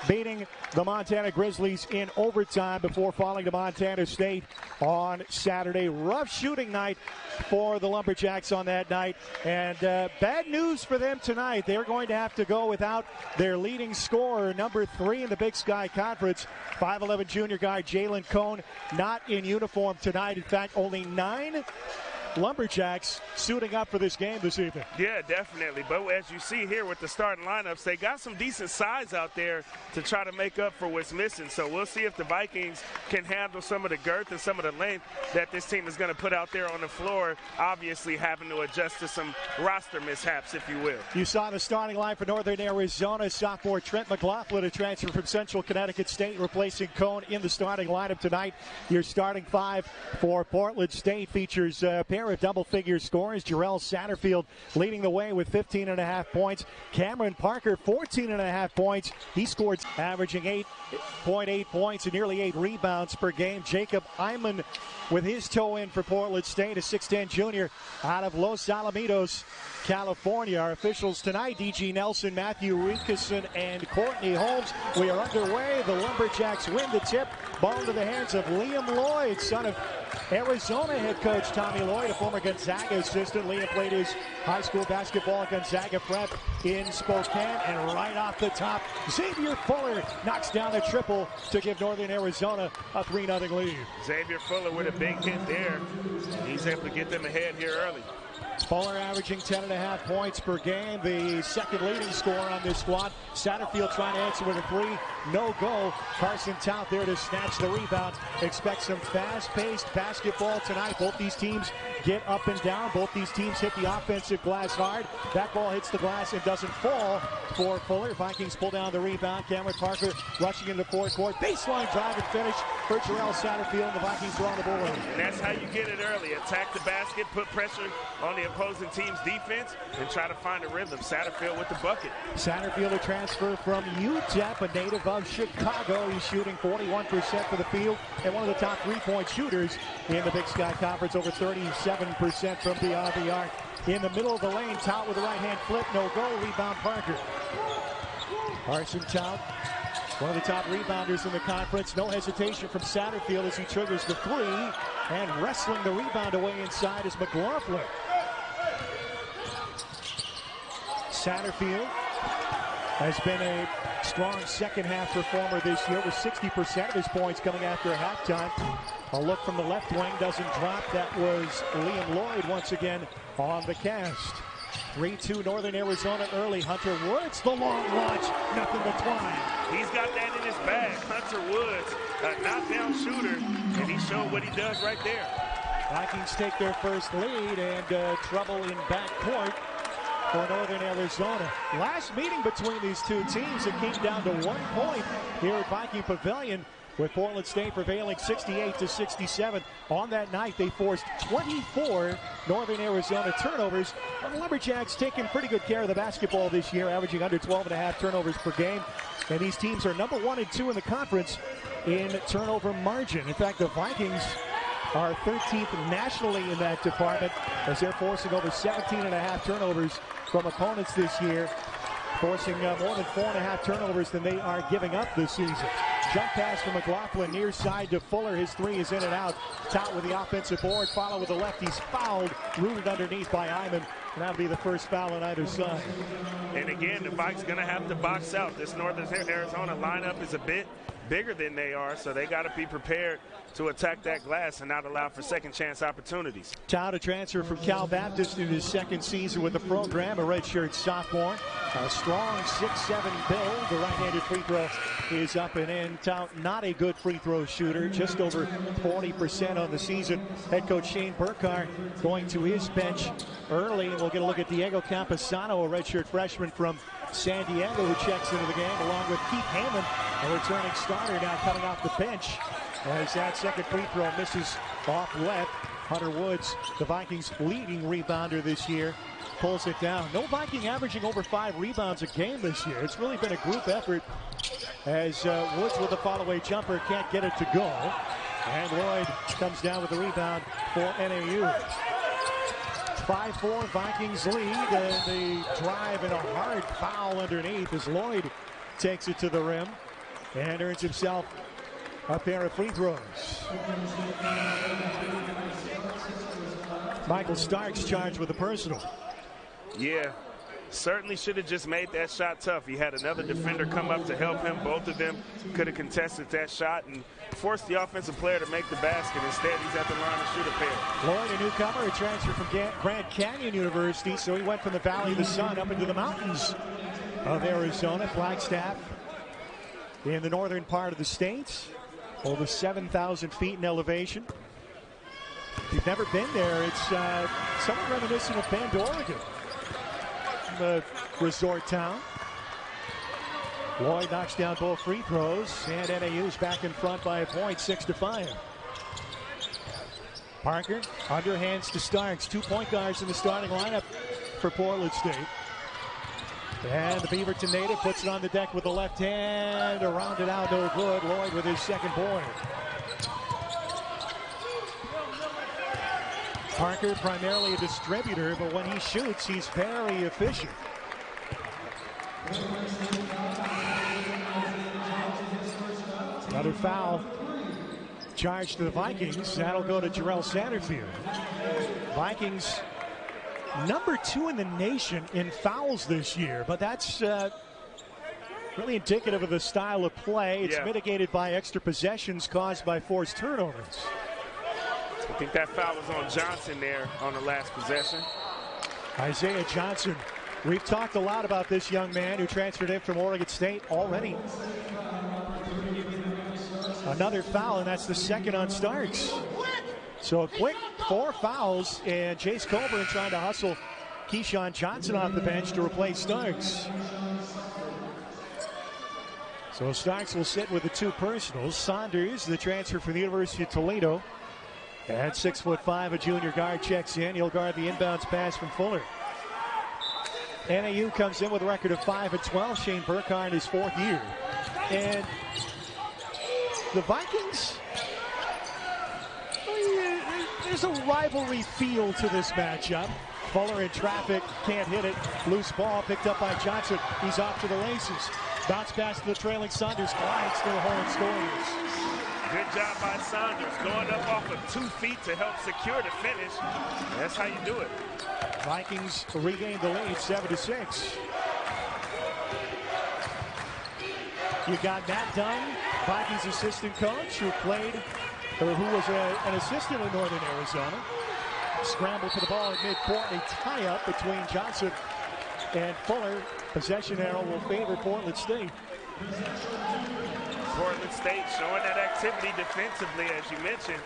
beating the Montana Grizzlies in overtime before falling to Montana State on Saturday. Rough shooting night for the Lumberjacks on that night, and bad news for them tonight. They're going to have to go without their leading scorer, number 3 in the Big Sky Conference, 5'11" junior guard Jalen Cone, not in uniform tonight. In fact, only 9 Lumberjacks suiting up for this game this evening. Yeah, definitely. But as you see here with the starting lineups, they got some decent size out there to try to make up for what's missing. So we'll see if the Vikings can handle some of the girth and some of the length that this team is going to put out there on the floor, obviously having to adjust to some roster mishaps, if you will. You saw the starting line for Northern Arizona. Sophomore Trent McLaughlin, a transfer from Central Connecticut State, replacing Cone in the starting lineup tonight. Your starting 5 for Portland State features a pair of double-figure scorers. Jarrell Satterfield leading the way with 15.5 points. Cameron Parker, 14.5 points. He scored, averaging 8.8 points and nearly 8 rebounds per game. Jacob Hyman with his toe in for Portland State, a 6'10" junior out of Los Alamitos, California. Our officials tonight, D.G. Nelson, Matthew Rickison, and Courtney Holmes. We are underway. The Lumberjacks win the tip. Ball into the hands of Liam Lloyd, son of Arizona head coach Tommy Lloyd, a former Gonzaga assistant. Liam played his high school basketball at Gonzaga Prep in Spokane, and right off the top, Xavier Fuller knocks down a triple to give Northern Arizona a 3-0 lead. Xavier Fuller with a big hit there. He's able to get them ahead here early. Fuller averaging 10.5 points per game, the second leading scorer on this squad. Satterfield trying to answer with a 3. No go. Carson Tout there to snatch the rebound. Expect some fast-paced basketball tonight. Both these teams get up and down. Both these teams hit the offensive glass hard. That ball hits the glass and doesn't fall for Fuller. Vikings pull down the rebound. Cameron Parker rushing into forecourt. Baseline drive and finish for Jarrell Satterfield. The Vikings are on the board. And that's how you get it early. Attack the basket, put pressure on the opposing team's defense, and try to find a rhythm. Satterfield with the bucket. Satterfield, a transfer from UTEP, a native of Chicago. He's shooting 41% for the field and one of the top 3-point shooters in the Big Sky Conference, over 37% from beyond the arc. In the middle of the lane, Tout with a right-hand flip, no go, rebound Parker. Carson Tout, one of the top rebounders in the conference. No hesitation from Satterfield as he triggers the 3, and wrestling the rebound away inside is McLaughlin. Satterfield has been a strong second-half performer this year, with 60% of his points coming after a halftime. A look from the left wing doesn't drop. That was Liam Lloyd once again on the cast. 3-2 Northern Arizona early. Hunter Woods, the long launch, nothing but twine. He's got that in his bag. Hunter Woods, a knockdown shooter, and he showed what he does right there. Vikings take their first lead, and trouble in backcourt for Northern Arizona. Last meeting between these two teams, it came down to 1 point here at Viking Pavilion, with Portland State prevailing 68-67. On that night, they forced 24 Northern Arizona turnovers. And the Lumberjacks taking pretty good care of the basketball this year, averaging under 12.5 turnovers per game. And these teams are number 1 and 2 in the conference in turnover margin. In fact, the Vikings are 13th nationally in that department, as they're forcing over 17.5 turnovers from opponents this year, forcing more than 4.5 turnovers than they are giving up this season. Jump pass from McLaughlin, near side to Fuller. His 3 is in and out. Tout with the offensive board, follow with the left. He's fouled, rooted underneath by Hyman. And that'll be the first foul on either side. And again, the Vikes going to have to box out. This Northern Arizona lineup is a bit bigger than they are, so they got to be prepared to attack that glass and not allow for second chance opportunities. Tout, a transfer from Cal Baptist in his second season with the program, a redshirt sophomore. A strong 6'7" build. The right-handed free throw is up and in. Tout, not a good free throw shooter, just over 40% on the season. Head coach Shane Burkhardt going to his bench early, and we'll get a look at Diego Camposano, a redshirt freshman from San Diego, who checks into the game, along with Keith Heyman, a returning starter now coming off the bench, as that second free throw misses off left. Hunter Woods, the Vikings' leading rebounder this year, pulls it down. No Viking averaging over 5 rebounds a game this year. It's really been a group effort, as Woods with a fall-away jumper can't get it to go. And Lloyd comes down with the rebound for NAU. 5-4 Vikings lead, and the drive and a hard foul underneath as Lloyd takes it to the rim. and earns himself a pair of free throws. Michael Starks charged with a personal. Yeah, certainly should have just made that shot tough. He had another defender come up to help him. Both of them could have contested that shot and forced the offensive player to make the basket. Instead, he's at the line to shoot a pair. Lloyd, a newcomer, a transfer from Grand Canyon University, so he went from the Valley of the Sun up into the mountains of Arizona. Flagstaff in the northern part of the state, over 7,000 feet in elevation. If you've never been there, it's somewhat reminiscent of Bend, Oregon, the resort town. Lloyd knocks down both free throws, and NAU's back in front by a point, 6-5. Parker underhands to Starks. 2 point guards in the starting lineup for Portland State. And the Beaverton native puts it on the deck with the left hand. Around it out, no good. Lloyd with his second point. Parker primarily a distributor, but when he shoots, he's very efficient. Another foul charged to the Vikings. That'll go to Jarrell Satterfield. Vikings number 2 in the nation in fouls this year, but that's really indicative of the style of play. It's mitigated by extra possessions caused by forced turnovers. I think that foul was on Johnson there on the last possession. Isaiah Johnson. We've talked a lot about this young man who transferred in from Oregon State already. Another foul, and that's the second on Starks. So a quick 4 fouls, and Chase Coburn trying to hustle Keyshawn Johnson off the bench to replace Starks. So Starks will sit with the 2 personals. Saunders, the transfer from the University of Toledo, at 6'5", a junior guard, checks in. He'll guard the inbounds pass from Fuller. NAU comes in with a record of 5-12. Shane Burkhardt in his 4th year. And the Vikings, there's a rivalry feel to this matchup. Fuller in traffic, can't hit it. Loose ball picked up by Johnson. He's off to the races. Bounce pass to the trailing Saunders. Glides to the hole and scores. Good job by Saunders, going up off of 2 feet to help secure the finish. That's how you do it. Vikings regain the lead, 7-6. You got Matt Dunn, Vikings assistant coach, who was an assistant in Northern Arizona. Scramble for the ball at midcourt. A tie-up between Johnson and Fuller. Possession arrow will favor Portland State. Portland State showing that activity defensively, as you mentioned.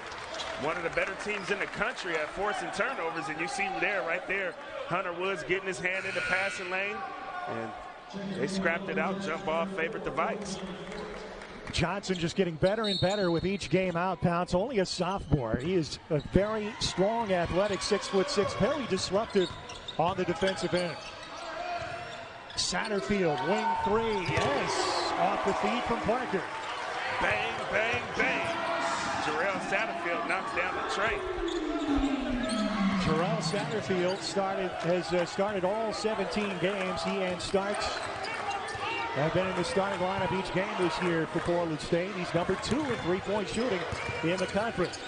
One of the better teams in the country at forcing turnovers, and you see right there, Hunter Woods getting his hand in the passing lane, and they scrapped it out. Jump ball favored the Vikes. Johnson just getting better and better with each game out. Pounce, only a sophomore. He is a very strong, athletic 6'6", very disruptive on the defensive end. Satterfield, wing 3, yes, off the feed from Parker. Bang, bang, bang. Jarrell Satterfield knocks down the tray. Jarrell Satterfield has started all 17 games. He and Starks have been in the starting lineup each game this year for Portland State. He's number 2 in three-point shooting in the conference.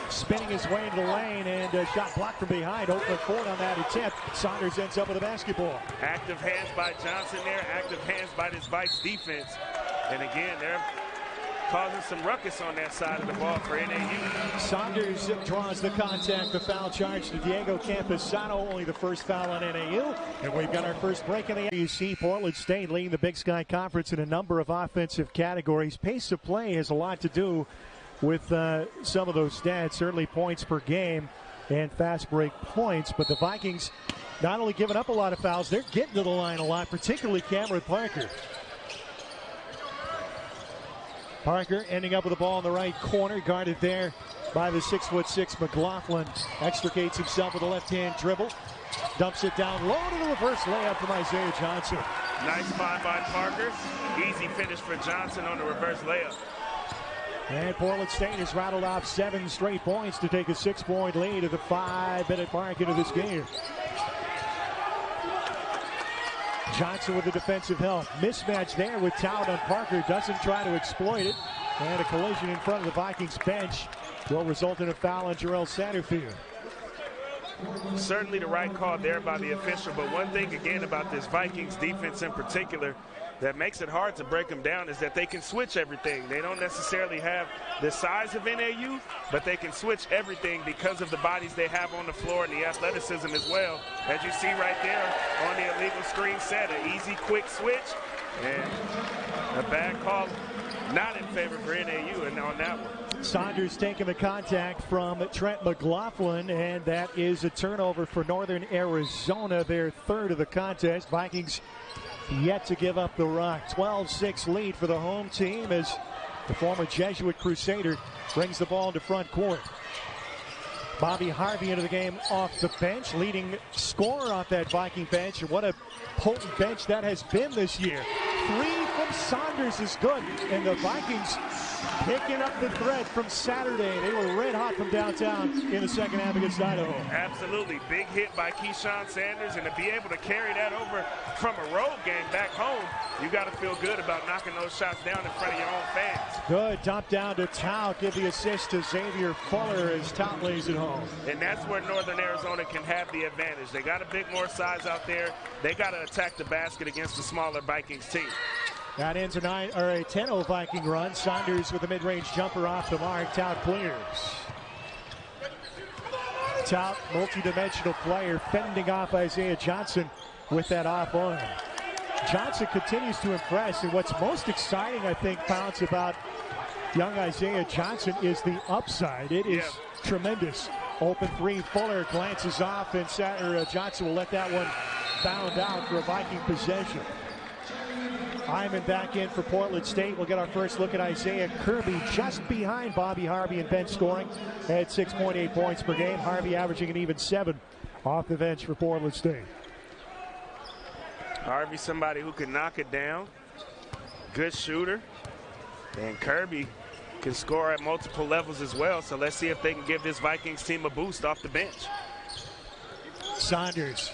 Spinning his way into the lane, and a shot blocked from behind. Oakland Ford on that attempt. Saunders ends up with a basketball. Active hands by Johnson there. Active hands by this Vikes defense. And again, they're causing some ruckus on that side of the ball for NAU. Saunders draws the contact. The foul charge to Diego Camposano. Only the first foul on NAU. And we've got our first break in the AUC. Portland State leading the Big Sky Conference in a number of offensive categories. Pace of play has a lot to do with some of those stats. Certainly points per game and fast break points. But the Vikings not only giving up a lot of fouls, they're getting to the line a lot, particularly Cameron Parker. Parker ending up with the ball in the right corner, guarded there by the 6'6" McLaughlin. Extricates himself with a left-hand dribble. Dumps it down low to the reverse layup from Isaiah Johnson. Nice find by Parker. Easy finish for Johnson on the reverse layup. And Portland State has rattled off 7 straight points to take a 6-point lead at the 5-minute mark into this game. Johnson with the defensive help. Mismatch there with Town on Parker. Doesn't try to exploit it. And a collision in front of the Vikings bench will result in a foul on Jarrell Satterfield. Certainly the right call there by the official, but one thing again about this Vikings defense in particular that makes it hard to break them down is that they can switch everything. They don't necessarily have the size of NAU, but they can switch everything because of the bodies they have on the floor and the athleticism as well. As you see right there on the illegal screen set, an easy, quick switch, and a bad call not in favor for NAU and on that one. Saunders taking the contact from Trent McLaughlin, and that is a turnover for Northern Arizona, their third of the contest. Vikings yet to give up the rock. 12-6 lead for the home team as the former Jesuit Crusader brings the ball into front court. Bobby Harvey into the game off the bench, leading scorer off that Viking bench. And what a potent bench that has been this year. 3 from Saunders is good, and the Vikings picking up the thread from Saturday. They were red hot from downtown in the second half against Idaho. Absolutely. Big hit by Keyshawn Sanders, and to be able to carry that over from a road game back home, you got to feel good about knocking those shots down in front of your own fans. Good dump down to Tout. Give the assist to Xavier Fuller as Tout lays it home. And that's where Northern Arizona can have the advantage. They got a bit more size out there. They got to attack the basket against the smaller Vikings team. That ends a 10-0 Viking run. Saunders with a mid-range jumper off the mark. Tout clears. Tout, multi-dimensional player, fending off Isaiah Johnson with that off arm. Johnson continues to impress, and what's most exciting, I think, Pounce, about young Isaiah Johnson is the upside. It is tremendous. Open three, Fuller glances off, and Johnson will let that one bound out for a Viking possession. Hyman back in for Portland State. We'll get our first look at Isaiah Kirby just behind Bobby Harvey in bench scoring at 6.8 points per game. Harvey averaging an even 7 off the bench for Portland State. Harvey, somebody who can knock it down. Good shooter. And Kirby can score at multiple levels as well. So let's see if they can give this Vikings team a boost off the bench. Saunders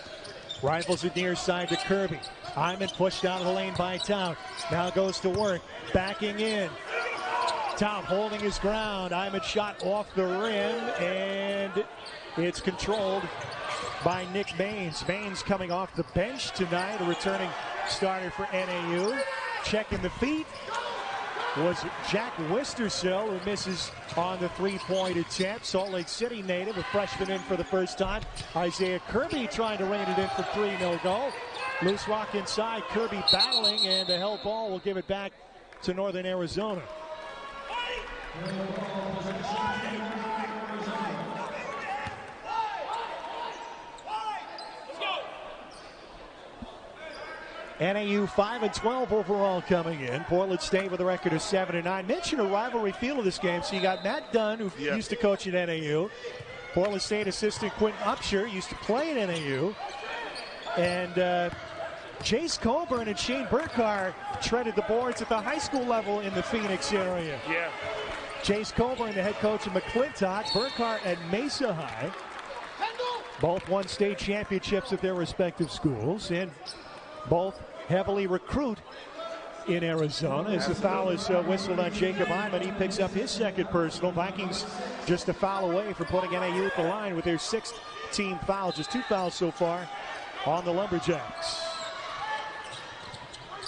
rifles it near side to Kirby. Hyman pushed down the lane by Town. Now goes to work. Backing in. Town holding his ground. Hyman shot off the rim, and it's controlled by Nick Maines. Maines coming off the bench tonight, a returning starter for NAU. Checking the feet was Jack Wistersill, who misses on the three-point attempt. Salt Lake City native, a freshman in for the first time. Isaiah Kirby trying to rein it in for 3, no go. Loose rock inside, Kirby battling, and a held ball will give it back to Northern Arizona. NAU 5-12 overall coming in. Portland State with a record of 7-9. Mention a rivalry feel of this game. So you got Matt Dunn, who used to coach at NAU. Portland State assistant Quentin Upshur used to play at NAU. And Jace Coburn and Shane Burkhardt treaded the boards at the high school level in the Phoenix area. Yeah. Jace Coburn, the head coach of McClintock. Burkhardt at Mesa High. Both won state championships at their respective schools. And both heavily recruit in Arizona. As the foul is whistled on Jacob Hyman, he picks up his second personal. Vikings just a foul away from putting NAU at the line with their 6th team foul. Just 2 fouls so far on the Lumberjacks.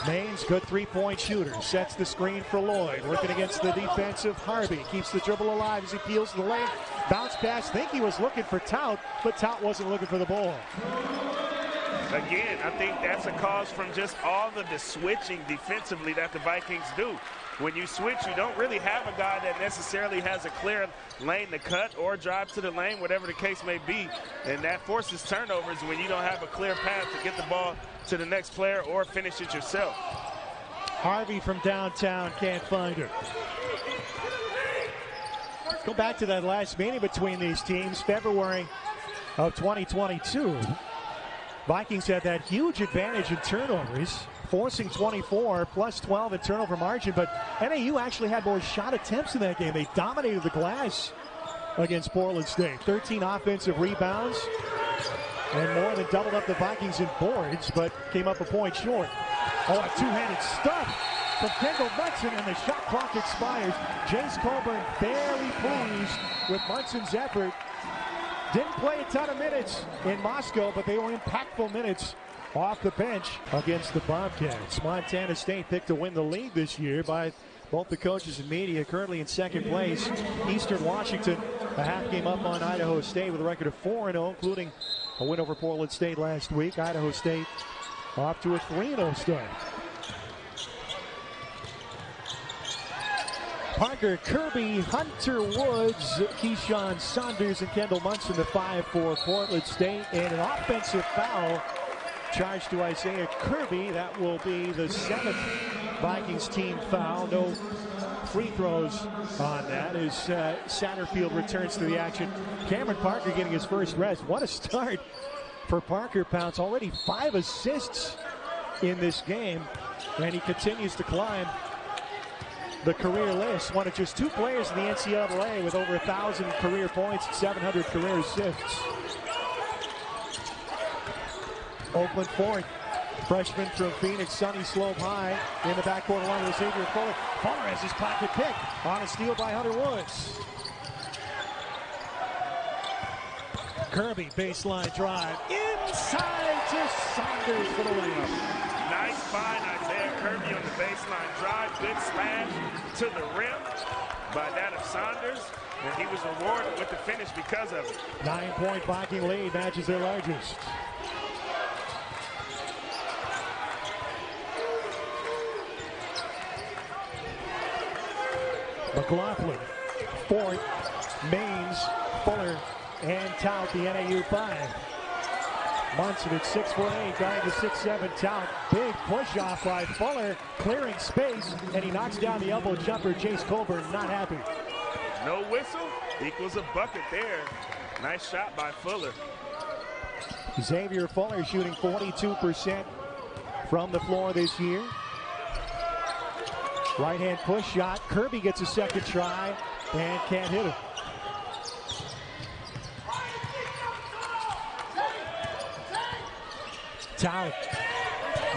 Maines, good three-point shooter, sets the screen for Lloyd. Working against the defensive Harvey. Keeps the dribble alive as he peels to the lane. Bounce pass, think he was looking for Tout, but Tout wasn't looking for the ball. Again, I think that's a cause from just all of the switching defensively that the Vikings do. When you switch, you don't really have a guy that necessarily has a clear lane to cut or drive to the lane, whatever the case may be. And that forces turnovers when you don't have a clear path to get the ball to the next player or finish it yourself. Harvey from downtown can't find her. Let's go back to that last meeting between these teams, February of 2022. Vikings had that huge advantage in turnovers, forcing 24 plus 12 in turnover margin, but NAU actually had more shot attempts in that game. They dominated the glass against Portland State. 13 offensive rebounds, and more than doubled up the Vikings in boards, but came up a point short. Oh, a two-handed stuff from Kendall Munson, and the shot clock expires. Jace Colburn barely pleased with Munson's effort. Didn't play a ton of minutes in Moscow, but they were impactful minutes off the bench against the Bobcats. Montana State picked to win the league this year by both the coaches and media. Currently in second place, Eastern Washington a half game up on Idaho State with a record of 4-0, including a win over Portland State last week. Idaho State off to a 3-0 start. Parker Kirby, Hunter Woods, Keyshawn Saunders, and Kendall Munson, the 5 for Portland State. And an offensive foul charged to Isaiah Kirby. That will be the 7th Vikings team foul. No free throws on that as Satterfield returns to the action. Cameron Parker getting his first rest. What a start for Parker Pounce. Already 5 assists in this game, and he continues to climb the career list. One of just 2 players in the NCAA with over 1,000 career points and 700 career assists. Oakland Ford, freshman from Phoenix, Sunny Slope High, in the backcourt along with Xavier Fuller. Fuller has his pocket pick on a steal by Hunter Woods. Kirby, baseline drive, inside to Saunders for the layup. Nice find, Isaiah Kirby on the baseline drive. Good slash to the rim by that of Saunders, and he was rewarded with the finish because of it. 9-point Viking lead matches their largest. McLaughlin, Ford, Maines, Fuller, and Tout, the NAU 5. Munson at 6'8", guarding the 6'7" Tout. Big push off by Fuller, clearing space, and he knocks down the elbow jumper. Jace Colburn not happy. No whistle equals a bucket there. Nice shot by Fuller. Xavier Fuller shooting 42% from the floor this year. Right-hand push shot. Kirby gets a second try and can't hit it. Tout.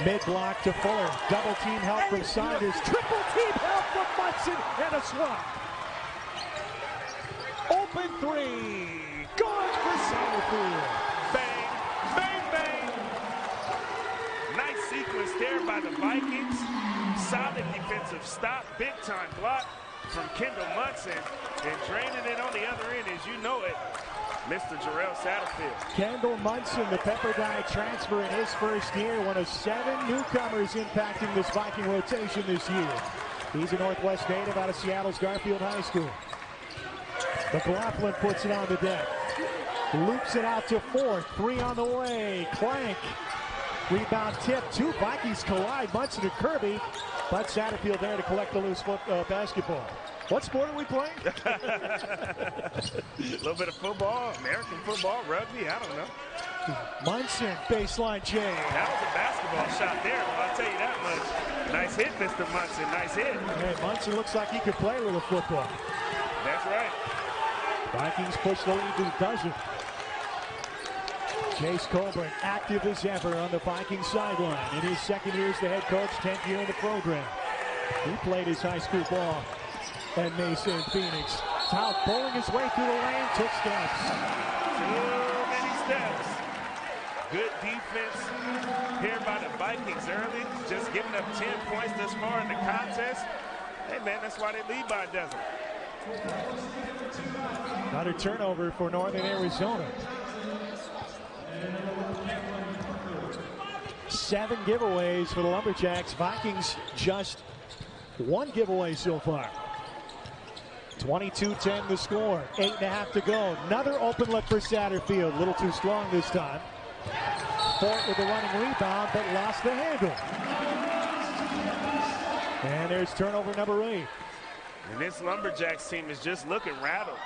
Mid-block to Fuller. Double team help from Saunders. Triple team help from Munson and a swap. Open 3. Good for Satterfield. Bang, bang, bang. Nice sequence there by the Vikings. Solid defensive stop. Big time block from Kendall Munson. And draining it on the other end, as you know it, Mr. Jarrell Satterfield. Kendall Munson, the Pepperdine transfer in his first year, one of 7 newcomers impacting this Viking rotation this year. He's a Northwest native out of Seattle's Garfield High School. McLaughlin puts it on the deck. Loops it out to Ford. 3 on the way. Clank. Rebound tip. 2 Vikings collide. Munson and Kirby. But Satterfield there to collect the loose basketball. What sport are we playing? A little bit of football, American football, rugby, I don't know. Munson, baseline J. That was a basketball shot there, I'll tell you that much. Nice hit, Mr. Munson, nice hit. Hey, Munson looks like he could play a little football. That's right. Vikings push the lead to a dozen. Jace Colburn, active as ever on the Vikings sideline. In his second year as the head coach, 10th year in the program. He played his high school ball at Mesa and Phoenix. Tout bowling his way through the lane, took steps. Too many steps. Good defense here by the Vikings early. Just giving up 10 points this far in the contest. Hey, man, that's why they lead by a dozen. Another turnover for Northern Arizona. 7 giveaways for the Lumberjacks. Vikings just 1 giveaway so far. 22-10 the score. 8.5 to go. Another open look for Satterfield. A little too strong this time. Fort with the running rebound, but lost the handle. And there's turnover number 8. And this Lumberjacks team is just looking rattled.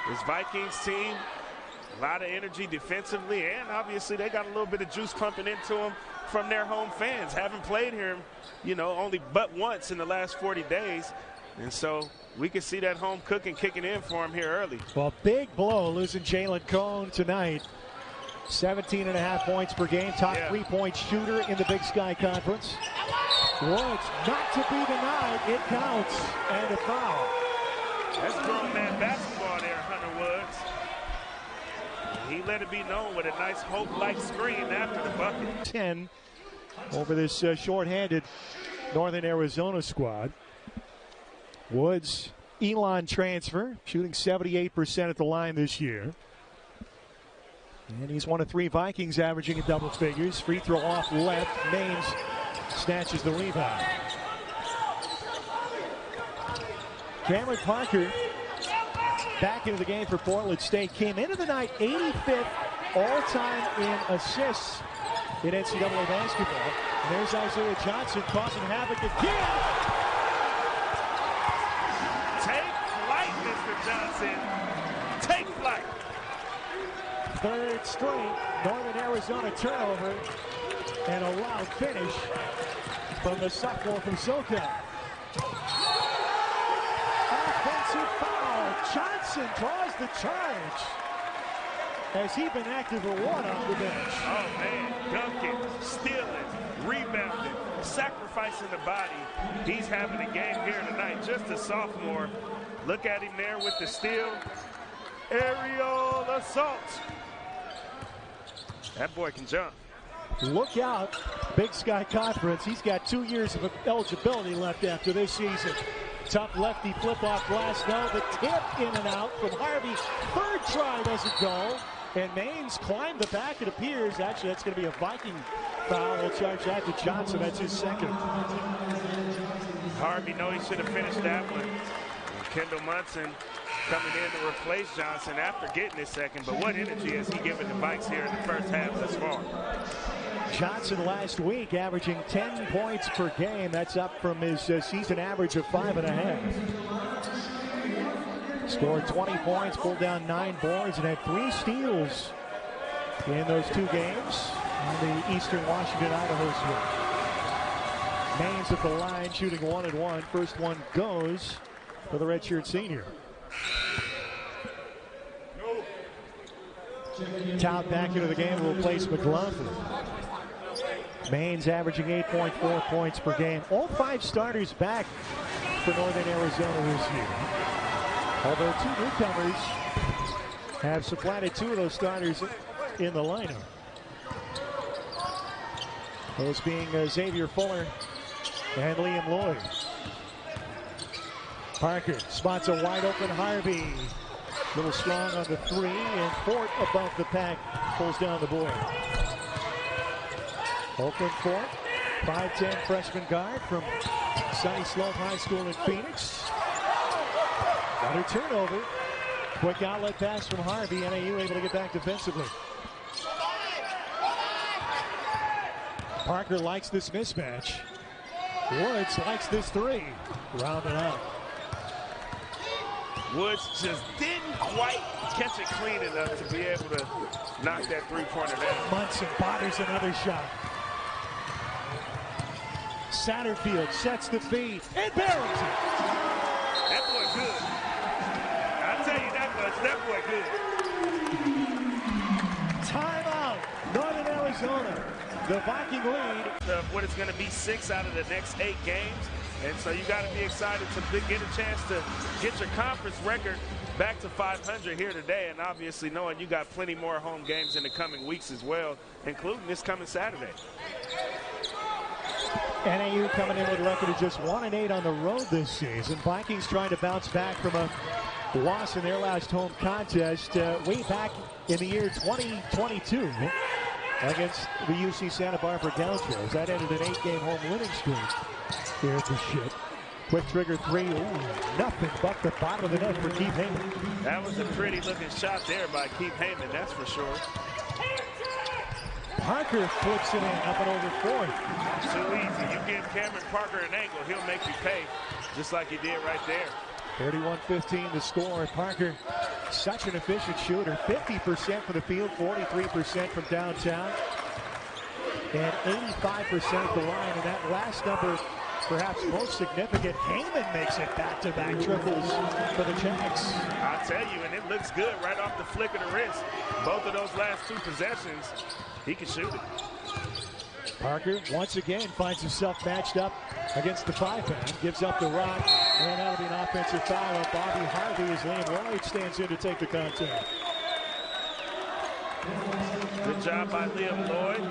This Vikings team, a lot of energy defensively, and obviously they got a little bit of juice pumping into them from their home fans. Haven't played here, you know, only but once in the last 40 days. And so we can see that home cooking kicking in for him here early. Well, big blow losing Jalen Cone tonight. 17.5 points per game. Top 3-point shooter in the Big Sky Conference. Woods not to be denied. It counts. And a foul. That's grown man basketball there, Hunter Woods. He let it be known with a nice Hope-like screen after the bucket. 10 over this short-handed Northern Arizona squad. Woods, Elon transfer, shooting 78% at the line this year. And he's one of 3 Vikings averaging in double figures. Free throw off left. Maines snatches the rebound. Cameron Parker back into the game for Portland State. Came into the night 85th all-time in assists in NCAA basketball. And there's Isaiah Johnson causing havoc again. Take flight, Mr. Johnson. Take flight. Third straight Northern Arizona turnover and a loud finish from the sophomore from SoCal. Offensive foul. Johnson draws the charge. Has he been active or what on the bench? Oh, man. Dunking, stealing, rebounding, sacrificing the body. He's having a game here tonight. Just a sophomore. Look at him there with the steal. Aerial assault. That boy can jump. Look out, Big Sky Conference. He's got 2 years of eligibility left after this season. Tough lefty flip off glass. No, the tip in and out from Harvey. Third try doesn't go. And Maines climbed the back, it appears. Actually, that's going to be a Viking foul. He'll charge that to Johnson. That's his second. Harvey, no, he should have finished that one. And Kendall Munson coming in to replace Johnson after getting his second. But what energy has he given the Vikes here in the first half thus far? Johnson last week averaging 10 points per game. That's up from his season average of 5.5. Scored 20 points, pulled down 9 boards, and had 3 steals in those 2 games on the Eastern Washington Idaho switch. Maines at the line, shooting 1-1. First one goes for the redshirt senior. Tout back into the game will replace McLaughlin. Maines averaging 8.4 points per game. All 5 starters back for Northern Arizona this year. Although 2 newcomers have supplanted 2 of those starters in the lineup. Those being Xavier Fuller and Liam Lloyd. Parker spots a wide open Harvey. A little strong on the 3, and Fort above the pack pulls down the board. Oakland Fort, 5'10" freshman guard from Sunny Slope High School in Phoenix. Another turnover. Quick outlet pass from Harvey. NAU able to get back defensively. Parker likes this mismatch. Woods likes this 3. Rounded out. Woods just didn't quite catch it clean enough to be able to knock that 3-pointer down. Munson bothers another shot. Satterfield sets the feed and buries it. That boy good. I'll tell you that much. That boy good. Timeout. Northern Arizona. The Viking lead. What is going to be 6 out of the next 8 games. And so you got to be excited to get a chance to get your conference record back to 500 here today. And obviously knowing you got plenty more home games in the coming weeks as well, including this coming Saturday. NAU coming in with a record of just 1-8 on the road this season. Vikings trying to bounce back from a loss in their last home contest way back in the year 2022 against the UC Santa Barbara Gauchos. That ended an 8-game home winning streak here at the ship. Quick trigger 3. Ooh, nothing but the bottom of the net for Keith Heyman. That was a pretty looking shot there by Keith Heyman, that's for sure. Parker flips it in up and over 4. Too easy. You give Cameron Parker an angle, he'll make you pay, just like he did right there. 31-15 to score. Parker, such an efficient shooter. 50% from the field, 43% from downtown, and 85% at the line. And that last number perhaps most significant, Heyman makes it back-to-back triples for the Jacks. I tell you, and it looks good right off the flick of the wrist. Both of those last two possessions, he can shoot it. Parker once again finds himself matched up against the 5-man, gives up the rock, and that'll be an offensive foul on Bobby Harvey as Liam Lloyd stands in to take the contact. Good job by Liam Lloyd.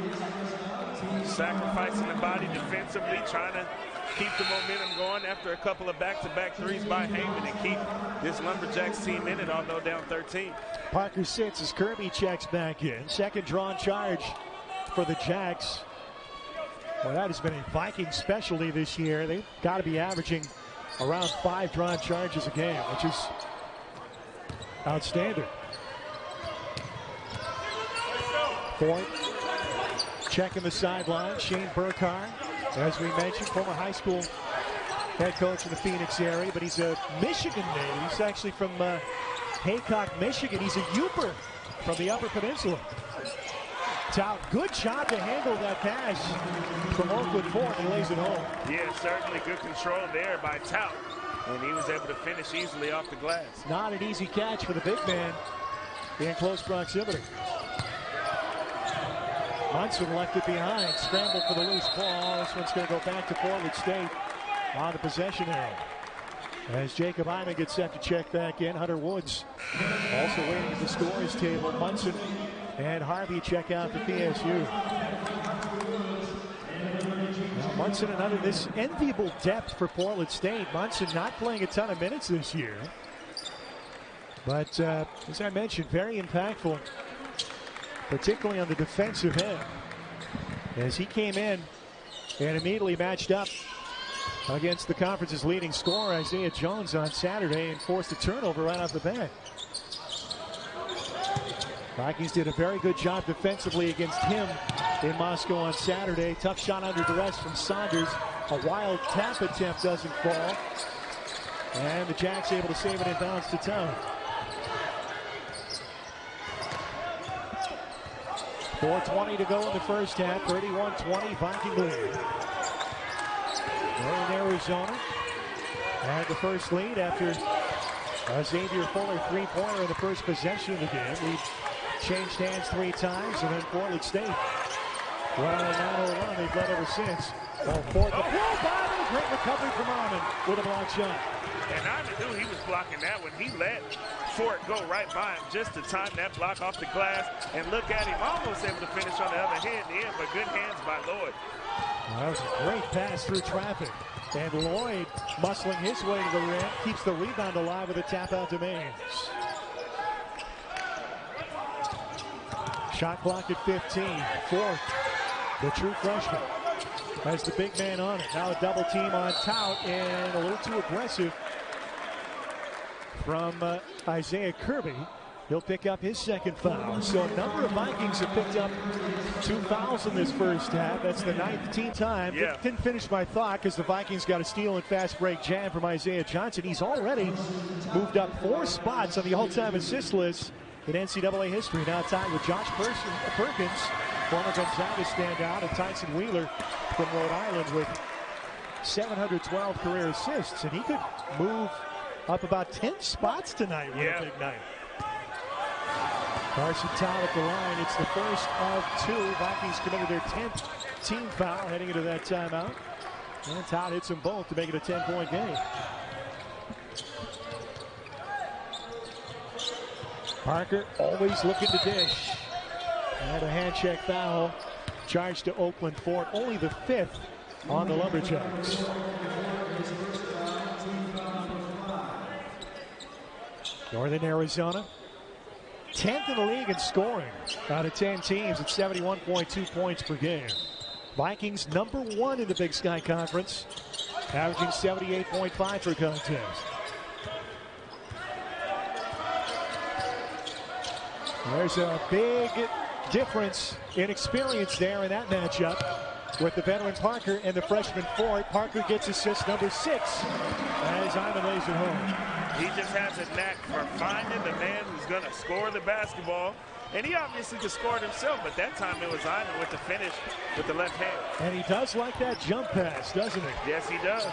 Sacrificing the body defensively, trying to keep the momentum going after a couple of back-to-back threes by Heyman and keep this Lumberjacks team in it, although down 13. Parker sits as Kirby checks back in. Second drawn charge for the Jacks. Well, that has been a Viking specialty this year. They've got to be averaging around 5 drawn charges a game, which is outstanding. Ford checking the sideline. Shane Burkhardt, as we mentioned, former high school head coach in the Phoenix area, but he's a Michigan native. He's actually from Haycock, Michigan. He's a Yooper from the Upper Peninsula. Tout, good job to handle that pass from Oakwood Ford. He lays it home. Yeah, certainly good control there by Tout, and he was able to finish easily off the glass. Not an easy catch for the big man in close proximity. Munson left it behind, scrambled for the loose ball. This one's going to go back to Portland State on the possession arrow. As Jacob Hyman gets set to check back in, Hunter Woods also waiting at the scorers table. Munson and Harvey check out for PSU. Now Munson and Hunter, this enviable depth for Portland State. Munson not playing a ton of minutes this year. But as I mentioned, very impactful, particularly on the defensive end, as he came in and immediately matched up against the conference's leading scorer, Isaiah Jones, on Saturday, and forced a turnover right off the bat. Vikings did a very good job defensively against him in Moscow on Saturday. Tough shot under duress from Saunders. A wild tap attempt doesn't fall. And the Jacks able to save it in bounds to Town. 4:20 to go in the first half. 31-20 Viking lead. They're in Arizona. Had the first lead after Xavier Fuller three-pointer in the first possession of the game. Lead changed hands 3 times, and then Portland State went on a 9-0 run. They've led ever since. Ford, the pull by, great recovery from Armin with a block shot. And Armin knew he was blocking that when he let Ford go right by him just to time that block off the glass. And look at him, almost able to finish on the other hand in the end, but good hands by Lloyd. Well, that was a great pass through traffic. And Lloyd muscling his way to the rim, keeps the rebound alive with a tap out to Maines. Shot clock at 15. Ford, the true freshman, has the big man on it. Now a double team on Tout, and a little too aggressive from Isaiah Kirby. He'll pick up his second foul. So a number of Vikings have picked up 2 fouls in this first half. That's the 9th time. Yeah. Didn't finish my thought because the Vikings got a steal and fast break jam from Isaiah Johnson. He's already moved up 4 spots on the all-time assist list in NCAA history. Now tied with Josh Perkins, former Gonzaga standout, and Tyson Wheeler from Rhode Island with 712 career assists. And he could move up about 10 spots tonight with a big night. Carson Tout at the line. It's the first of 2. Vikings committed their 10th team foul heading into that timeout. And Tout hits them both to make it a 10-point game. Parker always looking to dish. And a hand check foul charged to Oakland Ford. Only the 5th on the Lumberjacks. Northern Arizona, 10th in the league in scoring out of 10 teams at 71.2 points per game. Vikings number 1 in the Big Sky Conference, averaging 78.5 per contest. There's a big difference in experience there in that matchup. with the veteran Parker and the freshman Ford. Parker gets assist number 6 as Iman lays it home. He just has a knack for finding the man who's going to score the basketball. And he obviously could score it himself, but that time it was Iman with the finish with the left hand. And he does like that jump pass, doesn't he? Yes, he does.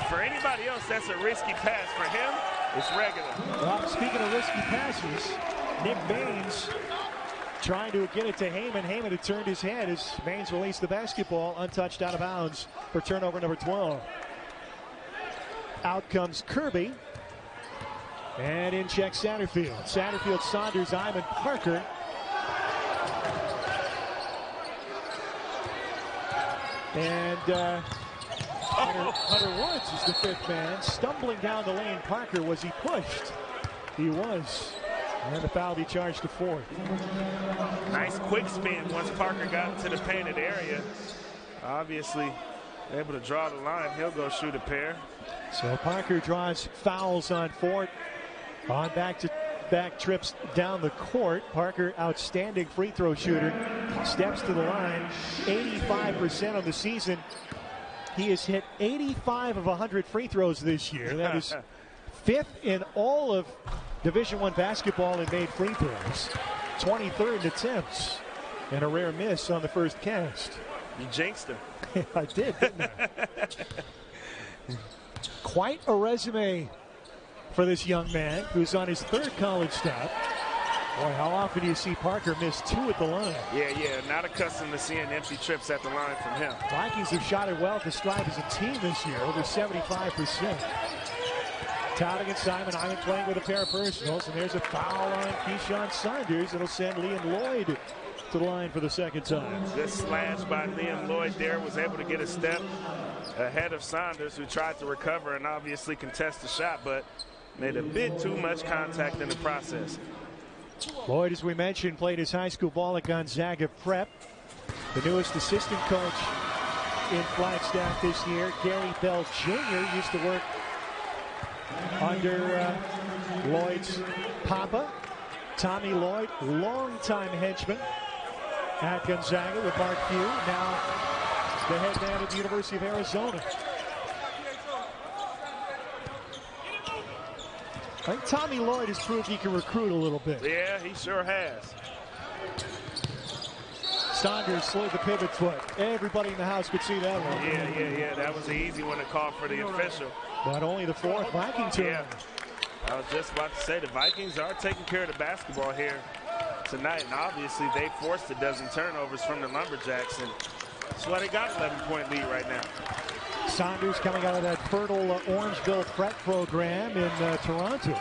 For anybody else, that's a risky pass. For him, it's regular. Well, speaking of risky passes, Nick Baines trying to get it to Heyman. Heyman had turned his head as Baines released the basketball, untouched out of bounds for turnover number 12. Out comes Kirby. And in checks Satterfield. Satterfield, Saunders, Iman, Parker. And Hunter Woods is the 5th man. Stumbling down the lane. Parker, was he pushed? He was. And the foul be charged to 4th. Nice quick spin once Parker got into the painted area. Obviously able to draw the line. He'll go shoot a pair. So Parker draws fouls on Ford. On back-to-back trips down the court. Parker, outstanding free throw shooter, steps to the line. 85% of the season. He has hit 85 of 100 free throws this year. That is 5th in all of Division I basketball in made free throws. 23rd in attempts. And a rare miss on the first cast. You jinxed him. I did, didn't I? Quite a resume for this young man who's on his 3rd college stop. Boy, how often do you see Parker miss 2 at the line? Yeah, not accustomed to seeing empty trips at the line from him. Vikings have shot it well to strive as a team this year, over 75%. Todd against Simon. Iman playing with a pair of personals, and there's a foul on Keyshawn Saunders. It'll send Liam Lloyd to the line for the 2nd time. Good slash by Liam Lloyd there. Was able to get a step ahead of Saunders, who tried to recover and obviously contest the shot, but made a bit too much contact in the process. Lloyd, as we mentioned, played his high school ball at Gonzaga Prep. The newest assistant coach in Flagstaff this year, Gary Bell Jr., used to work under Lloyd's papa, Tommy Lloyd, longtime henchman at Gonzaga with Mark Few, now the head man at the University of Arizona. I think Tommy Lloyd has proved he can recruit a little bit. Yeah, he sure has. Saunders slid the pivot foot. Everybody in the house could see that one. Yeah. That was an easy one to call for the official. Not only the 4th Viking turnover. Yeah. I was just about to say, the Vikings are taking care of the basketball here tonight, and obviously they forced a dozen turnovers from the Lumberjacks, and that's why they got an 11-point lead right now. Saunders coming out of that fertile Orangeville prep program in Toronto.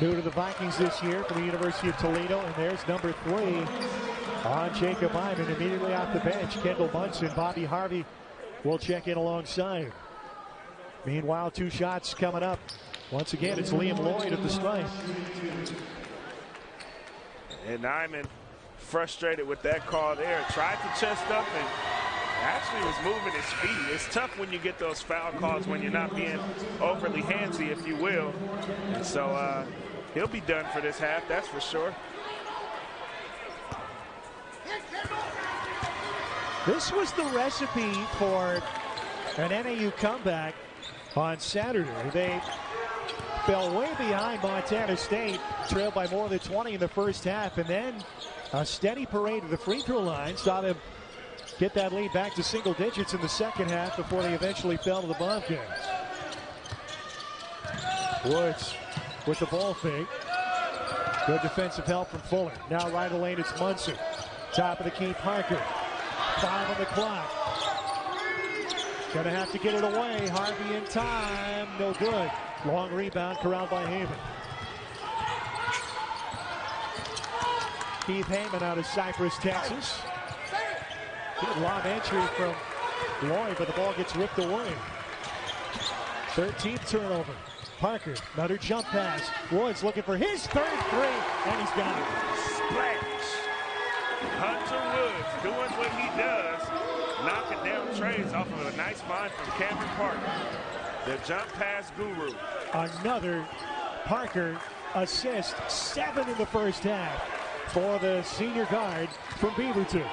New to the Vikings this year from the University of Toledo, and there's number 3 on Jacob Iman. Immediately off the bench, Kendall Munson, Bobby Harvey will check in alongside. Meanwhile, 2 shots coming up. Once again, it's Liam Lloyd at the strike. And Iman, frustrated with that call there, tried to chest up and actually was moving his feet. It's tough when you get those foul calls when you're not being overly handsy, if you will. And so he'll be done for this half, that's for sure. This was the recipe for an NAU comeback on Saturday. They fell way behind Montana State, trailed by more than 20 in the first half, and then a steady parade to the free throw line saw them get that lead back to single digits in the second half before they eventually fell to the Bobcats. Woods with the ball fake. Good defensive help from Fuller. Now right of the lane, it's Munson. Top of the key, Parker. 5 on the clock. Gonna have to get it away. Harvey in time. No good. Long rebound corralled by Heyman. Keith Heyman out of Cypress, Texas. Good lob entry from Lloyd, but the ball gets ripped away. 13th turnover. Parker, another jump pass. Woods looking for his 3rd three, and he's got it. Splash. Hunter Woods doing what he does, knocking down trays off of a nice find from Cameron Parker, the jump pass guru. Another Parker assist, 7 in the first half. for the senior guard from Beaverton.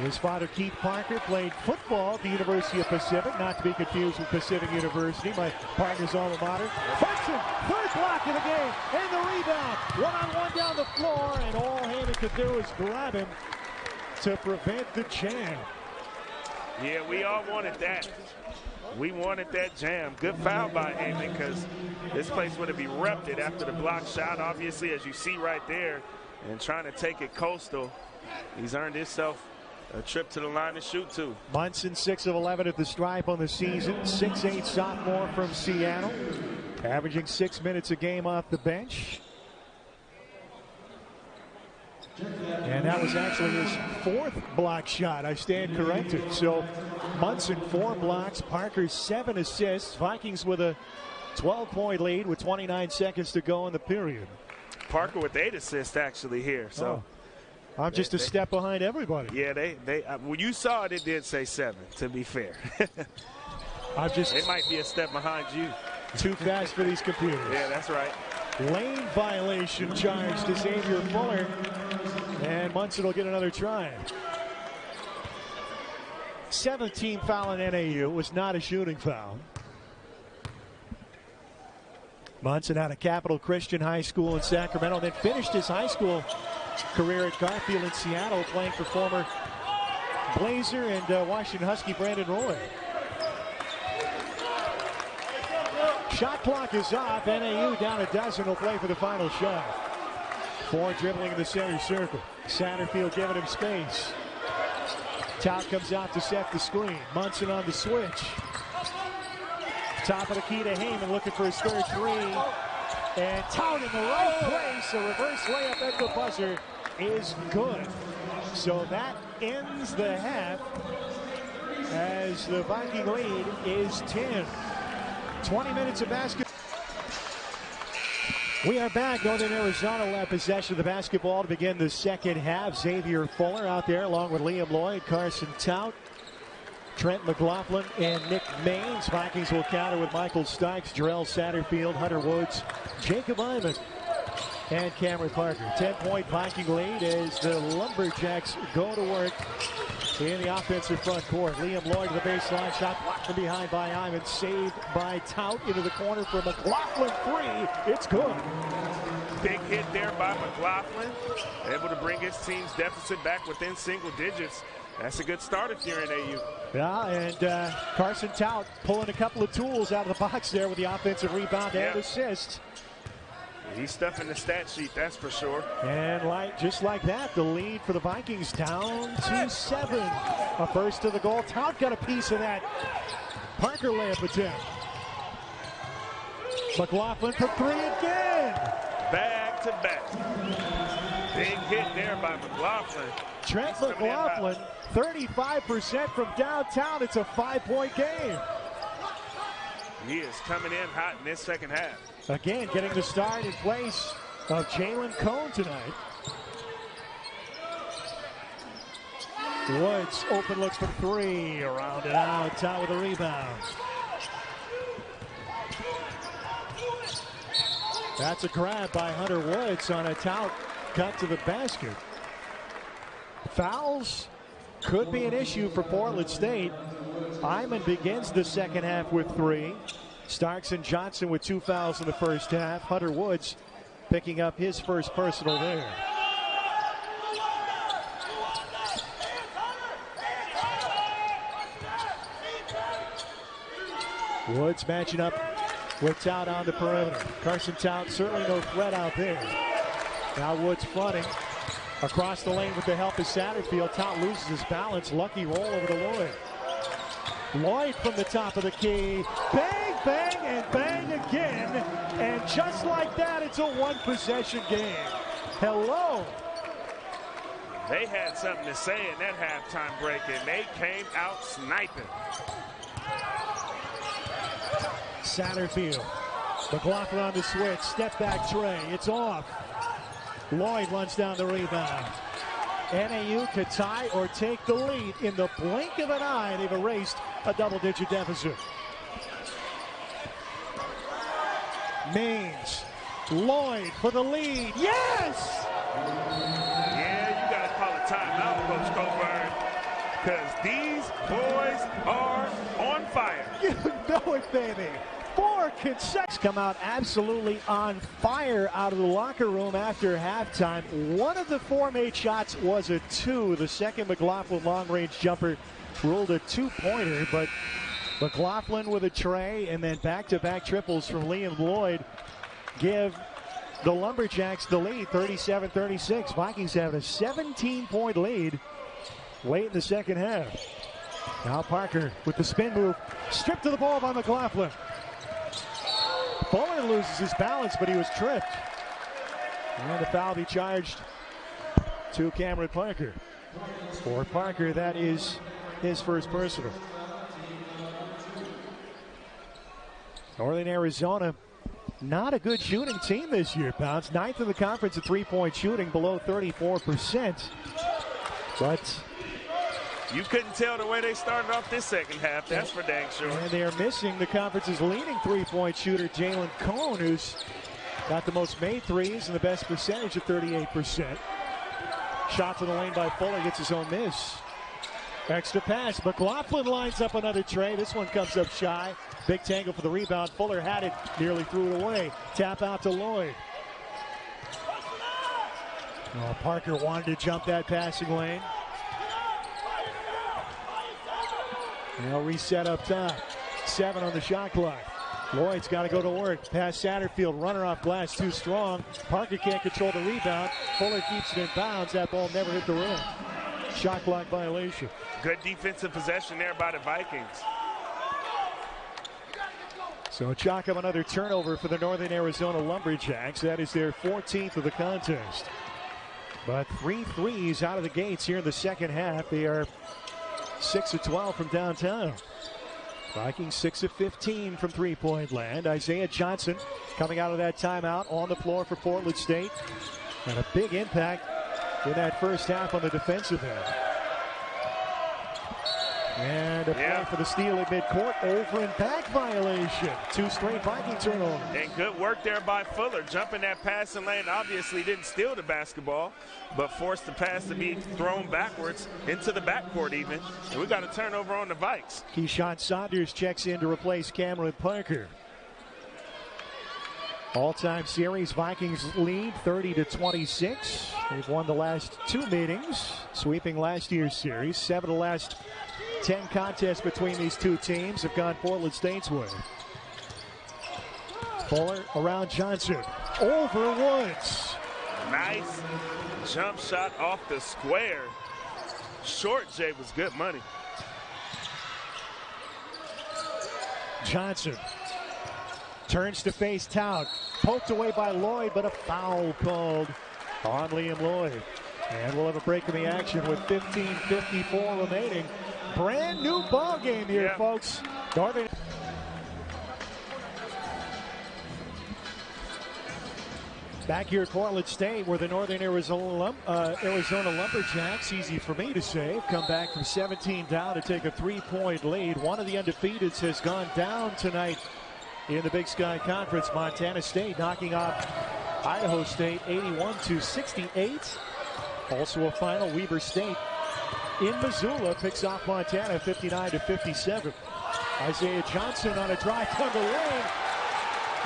His father, Keith Parker, played football at the University of Pacific, not to be confused with Pacific University, my partner's alma mater. Hudson, third block of the game, and the rebound. One-on-one down the floor, and all Heyman could do is grab him to prevent the jam. Yeah, we all wanted that. We wanted that jam. Good foul by Heyman, because this place would have erupted after the block shot, obviously, as you see right there, and trying to take it coastal. He's earned himself a trip to the line to shoot, too. Munson, 6 of 11 at the stripe on the season. 6'8" sophomore from Seattle. Averaging 6 minutes a game off the bench. And that was actually his 4th block shot. I stand corrected. So Munson, 4 blocks. Parker, 7 assists. Vikings with a 12-point lead with 29 seconds to go in the period. Parker with 8 assists, actually, here. So. I'm just a step behind everybody. Yeah, when you saw it, it did say 7, to be fair. It might be a step behind you. Too fast for these computers. Yeah, that's right. Lane violation charge to Xavier Fuller. And Munson will get another try. 17th foul in NAU. Was not a shooting foul. Munson out of Capital Christian High School in Sacramento, then finished his high school career at Garfield in Seattle, playing for former Blazer and Washington Husky Brandon Roy. Shot clock is off. NAU down a dozen. Will play for the final shot. 4 dribbling in the center circle. Satterfield giving him space. Tout comes out to set the screen. Munson on the switch. Top of the key to Heyman, looking for his third 3. And Tout in the right place. A reverse layup at the buzzer is good. So that ends the half as the Viking lead is 10. 20 minutes of basketball. We are back. Northern Arizona will have possession of the basketball to begin the second half. Xavier Fuller out there along with Liam Lloyd, Carson Tout, Trent McLaughlin, and Nick Maines. Vikings will counter with Michael Stikes, Jarrell Satterfield, Hunter Woods, Jacob Iman, and Cameron Parker. 10-point Viking lead as the Lumberjacks go to work in the offensive front court. Liam Lloyd to the baseline, shot blocked from behind by Iman, saved by Tout into the corner for McLaughlin. 3, it's good. Big hit there by McLaughlin, able to bring his team's deficit back within single digits. That's a good start if you're in NAU. Yeah, and Carson Tout pulling a couple of tools out of the box there with the offensive rebound and assist. He's stuffing the stat sheet, that's for sure. And just like that, the lead for the Vikings down to 7. A burst to the goal. Tout got a piece of that Parker layup attempt. McLaughlin for 3 again. Back to back. Big hit there by McLaughlin. Trent McLaughlin, 35% from downtown. It's a 5-point game. He is coming in hot in this second half. Again, getting the start in place of Jalen Cone tonight. Woods open, looks for 3. Around and out. Tout with a rebound. That's a grab by Hunter Woods on a Tout cut to the basket. Fouls could be an issue for Portland State. Iman begins the second half with 3. Starks and Johnson with 2 fouls in the first half. Hunter Woods picking up his first personal there. Woods matching up with Tout on the perimeter. Carson Tout certainly no threat out there. Now Woods fronting. Across the lane with the help of Satterfield. Tout loses his balance. Lucky roll over to Lloyd. Lloyd from the top of the key. Bang, bang, and bang again. And just like that, it's a 1-possession game. Hello. They had something to say in that halftime break, and they came out sniping. Satterfield. McLaughlin on the switch. Step back tray. It's off. Lloyd runs down the rebound. NAU could tie or take the lead in the blink of an eye. They've erased a double-digit deficit. Maines Lloyd for the lead. Yes! Yeah, you got to call a timeout, Coach Coburn, because these boys are on fire. You know it, baby. 4 consecutive come out absolutely on fire out of the locker room after halftime. One of the 4 made shots was a 2. The second McLaughlin long-range jumper ruled a 2-pointer, but McLaughlin with a tray and then back-to-back triples from Liam Lloyd give the Lumberjacks the lead, 37-36. Vikings have a 17-point lead late in the second half. Now Parker with the spin move, stripped to the ball by McLaughlin. Fuller loses his balance, but he was tripped. And the foul be charged to Cameron Parker. For Parker, that is his first personal. Northern Arizona, not a good shooting team this year, Pounce. 9th in the conference at three-point shooting, below 34%. But you couldn't tell the way they started off this second half, that's for dang sure. And they are missing the conference's leading three-point shooter, Jalen Cone, who's got the most made threes and the best percentage at 38%. Shot to the lane by Fuller, gets his own miss. Extra pass. McLaughlin lines up another tray. This one comes up shy. Big tangle for the rebound. Fuller had it, nearly threw it away. Tap out to Lloyd. Oh, Parker wanted to jump that passing lane. Now reset up top. 7 on the shot clock. Lloyd's got to go to work. Pass Satterfield. Runner off glass, too strong. Parker can't control the rebound. Fuller keeps it in bounds. That ball never hit the rim. Shot clock violation. Good defensive possession there by the Vikings. So chalk up another turnover for the Northern Arizona Lumberjacks. That is their 14th of the contest. But 3 threes out of the gates here in the second half. They are 6 of 12 from downtown. Vikings 6 of 15 from three-point land. Isaiah Johnson coming out of that timeout on the floor for Portland State. And a big impact in that first half on the defensive end. And a play for the steal at midcourt. Over and back violation. 2 straight Viking turnovers. And good work there by Fuller. Jumping that passing lane. Obviously didn't steal the basketball, but forced the pass to be thrown backwards into the backcourt even. And we got a turnover on the Vikes. Keyshawn Saunders checks in to replace Cameron Parker. All-time series, Vikings lead 30-26. They've won the last 2 meetings, sweeping last year's series. 7 of the last 10 contests between these 2 teams have gone Portland State's way. Fuller around Johnson. Over Woods. Nice jump shot off the square. Short J was good money. Johnson turns to face Tout. Poked away by Lloyd, but a foul called on Liam Lloyd. And we'll have a break in the action with 15:54 remaining. Brand new ball game here, folks. Northern. Back here at Portland State, where the Northern Arizona Lumberjacks, easy for me to say, come back from 17 down to take a 3-point lead. One of the undefeateds has gone down tonight in the Big Sky Conference. Montana State knocking off Idaho State 81-68. Also a final, Weber State in Missoula picks off Montana 59-57. Isaiah Johnson on a drive down the lane.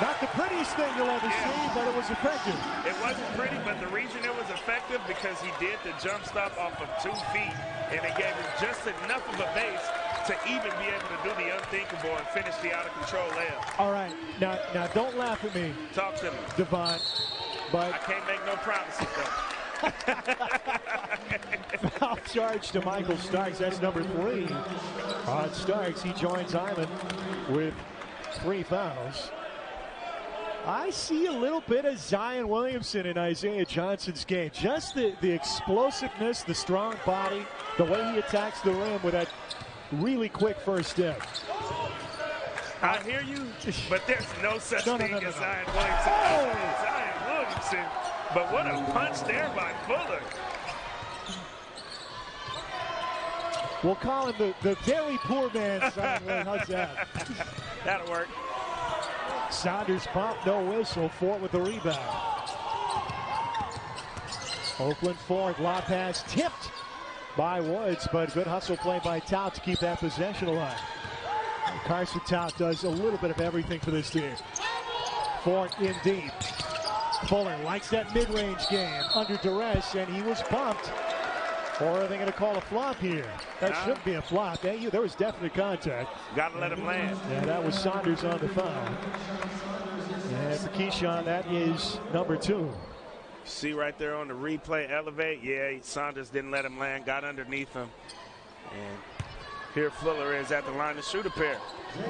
Not the prettiest thing you'll ever see, but it was effective. It wasn't pretty, but the reason it was effective because he did the jump stop off of 2 feet, and it gave him just enough of a base to even be able to do the unthinkable and finish the out-of-control layup. All right, now don't laugh at me. Talk to me. Devon, but I can't make no promises, though. Foul charge to Michael Starks. That's number 3 on Starks. He joins Island with 3 fouls. I see a little bit of Zion Williamson in Isaiah Johnson's game. Just the explosiveness, the strong body, the way he attacks the rim with that really quick first step. I hear you, but there's no such thing as Zion Williamson. Oh! Zion Williamson, but what a punch there by Fuller. We'll call him the very poor man, Zion Williamson. How's that? That'll work. Saunders pumped, no whistle. Ford with the rebound. Oakland Ford, lob pass tipped by Woods, but good hustle play by Tout to keep that possession alive. Carson Tout does a little bit of everything for this team. Ford in deep. Fuller likes that mid-range game under duress, and he was pumped. Or are they going to call a flop here? That shouldn't be a flop. There was definite contact. Got to let him land. Yeah, that was Saunders on the foul. And for Keyshawn, that is number 2. See right there on the replay, elevate. Yeah, Saunders didn't let him land, got underneath him. And here Fuller is at the line to shoot a pair.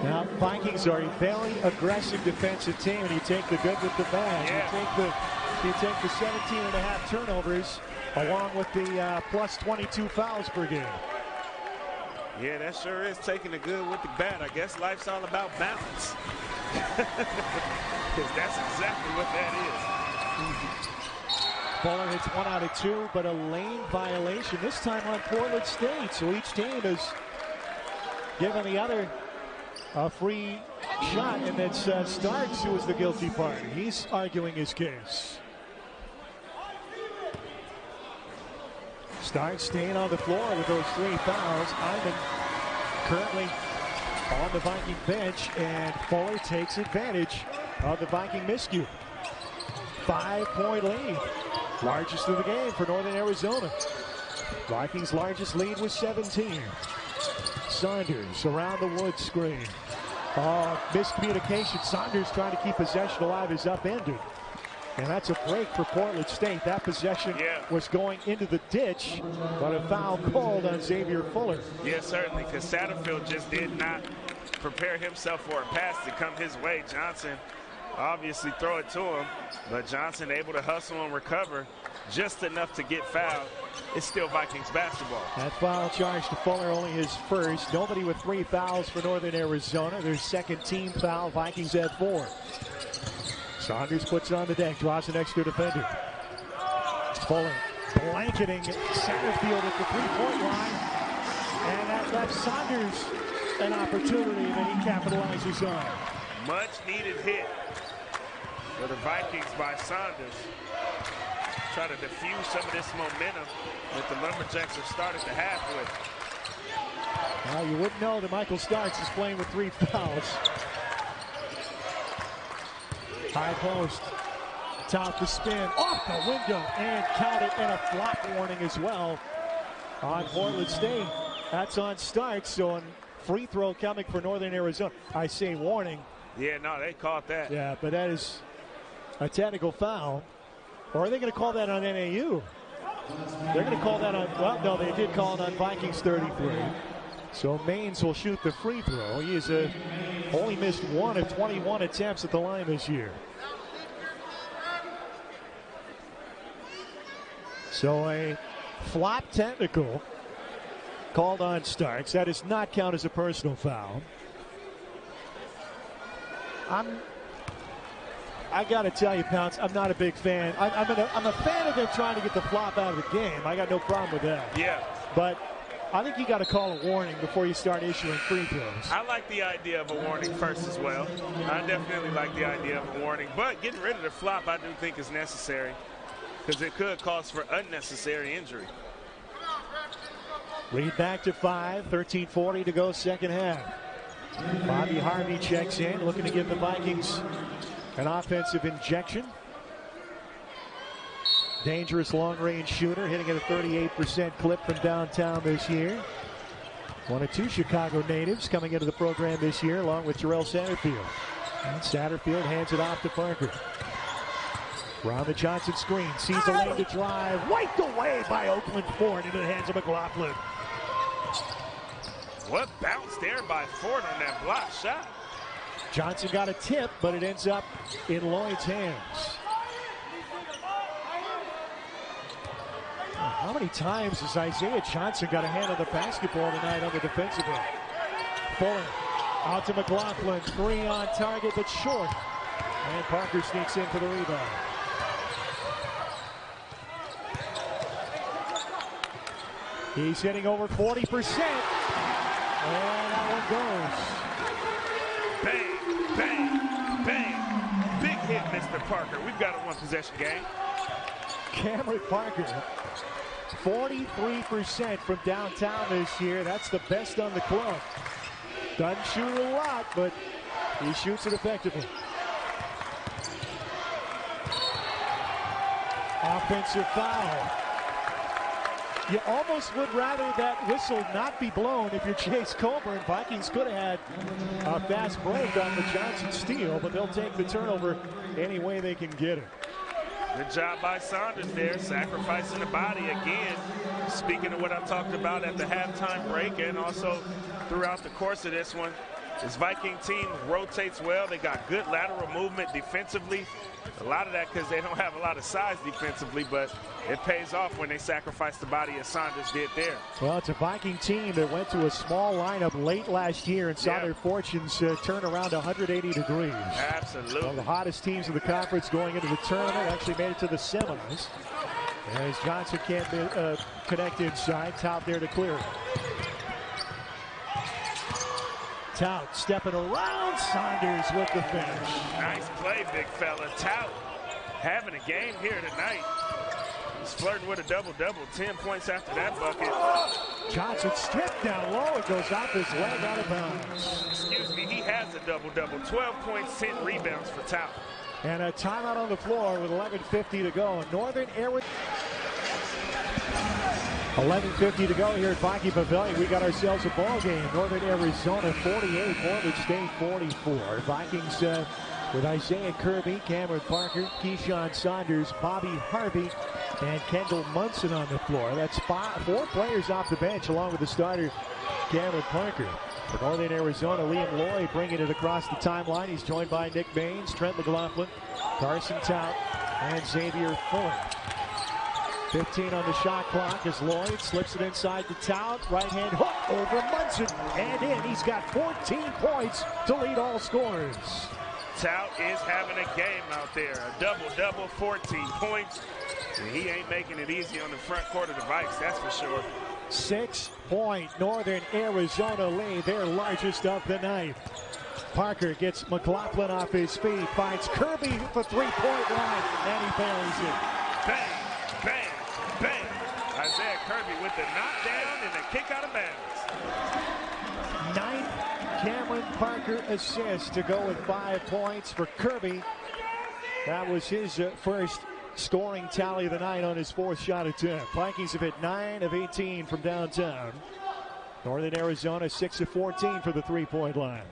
Now, Vikings are a very aggressive defensive team, and you take the good with the bad. Yeah. You take the 17.5 turnovers along with the plus 22 fouls per game. Yeah, that sure is taking the good with the bad. I guess life's all about balance. Because that's exactly what that is. Fuller hits 1 out of 2, but a lane violation, this time on Portland State. So each team is giving the other a free shot, and it's Starks who is the guilty party. He's arguing his case. Starks staying on the floor with those 3 fouls. Iman currently on the Viking bench, and Fuller takes advantage of the Viking miscue. 5-point lead. Largest of the game for Northern Arizona. Vikings' largest lead was 17. Saunders around the Woods screen. Miscommunication. Saunders trying to keep possession alive is upended. And that's a break for Portland State. That possession was going into the ditch, but a foul called on Xavier Fuller. Yes, certainly, because Satterfield just did not prepare himself for a pass to come his way. Johnson obviously throw it to him, but Johnson able to hustle and recover just enough to get fouled. It's still Vikings basketball. That foul charge to Fuller, only his first. Nobody with 3 fouls for Northern Arizona. Their second team foul. Vikings at 4. Saunders puts it on the deck, draws an extra defender. Fuller blanketing Satterfield at the 3-point line. And that left Saunders an opportunity that he capitalizes on. Much needed hit for the Vikings by Saunders. Try to diffuse some of this momentum that the Lumberjacks have started the half with. Well, you wouldn't know that Michael Starks is playing with 3 fouls. High post. Top the spin. Off the window. And counted, and a flop warning as well on Portland State. That's on Starks. So a free throw coming for Northern Arizona. I say warning. Yeah, no, they caught that. Yeah, but that is a technical foul. Or are they going to call that on NAU? They're going to call that on, well, no, they did call it on Vikings 33. So Maines will shoot the free throw. He has only missed 1 of 21 attempts at the line this year. So a flop technical called on Starks. That does not count as a personal foul. I got to tell you, Pounce, I'm not a big fan. I'm a fan of them trying to get the flop out of the game. I got no problem with that. Yeah. But I think you got to call a warning before you start issuing free throws. I like the idea of a warning first as well. I definitely like the idea of a warning. But getting rid of the flop, I do think is necessary, because it could cause for unnecessary injury. Lead back to 5, 13:40 to go second half. Bobby Harvey checks in, looking to give the Vikings an offensive injection. Dangerous long-range shooter, hitting at a 38% clip from downtown this year. One of 2 Chicago natives coming into the program this year, along with Terrell Satterfield. And Satterfield hands it off to Parker. Around the Johnson screen, sees a lane to drive. Wiped away by Oakland Ford into the hands of McLaughlin. What bounce there by Ford on that block shot. Johnson got a tip, but it ends up in Lloyd's hands. How many times has Isaiah Johnson got a hand on the basketball tonight on the defensive end? Fuller out to McLaughlin. 3 on target, but short. And Parker sneaks in for the rebound. He's hitting over 40%. And that one goes. Bang, bang. Bang! Big hit, Mr. Parker. We've got a one-possession game. Cameron Parker, 43% from downtown this year. That's the best on the club. Doesn't shoot a lot, but he shoots it effectively. Offensive foul. You almost would rather that whistle not be blown if you're Chase Colburn. Vikings could have had a fast break on the Johnson steal, but they'll take the turnover any way they can get it. Good job by Saunders there, sacrificing the body again. Speaking of what I talked about at the halftime break and also throughout the course of this one, this Viking team rotates well. They got good lateral movement defensively. A lot of that because they don't have a lot of size defensively, but it pays off when they sacrifice the body as Saunders did there. Well, it's a Viking team that went to a small lineup late last year and saw their fortunes turn around 180 degrees. Absolutely. One of the hottest teams in the conference going into the tournament, actually made it to the semis. As Johnson can't connect inside, Tout there to clear it. Tout stepping around, Saunders with the finish. Nice play, big fella. Tout having a game here tonight. He's flirting with a double-double, 10 points after that bucket. Johnson stripped down low. It goes off his leg out of bounds. Excuse me, he has a double-double. 12 points, 10 rebounds for Tout. And a timeout on the floor with 11:50 to go. Northern Arizona. 11:50 to go here at Viking Pavilion. We got ourselves a ball game. Northern Arizona 48, Portland State 44. Vikings with Isaiah Kirby, Cameron Parker, Keyshawn Saunders, Bobby Harvey, and Kendall Munson on the floor. That's four players off the bench along with the starter, Cameron Parker. For Northern Arizona, Liam Lloyd bringing it across the timeline. He's joined by Nick Baines, Trent McLaughlin, Carson Tout, and Xavier Fuller. 15 on the shot clock as Lloyd slips it inside to Tout. Right-hand hook over Munson and in. He's got 14 points to lead all scorers. Tout is having a game out there. A double-double, 14 points. And he ain't making it easy on the front court of the Vikes, that's for sure. 6-point Northern Arizona lead, their largest of the night. Parker gets McLaughlin off his feet, finds Kirby for three-point line, and he buries it. Bang, bang, bang. Isaiah Kirby with the knockdown and the kick out of bounds. 9th Cameron Parker assist to go with 5 points for Kirby. That was his first scoring tally of the night on his 4th shot attempt. Vikings have hit 9 of 18 from downtown. Northern Arizona 6 of 14 for the three-point line.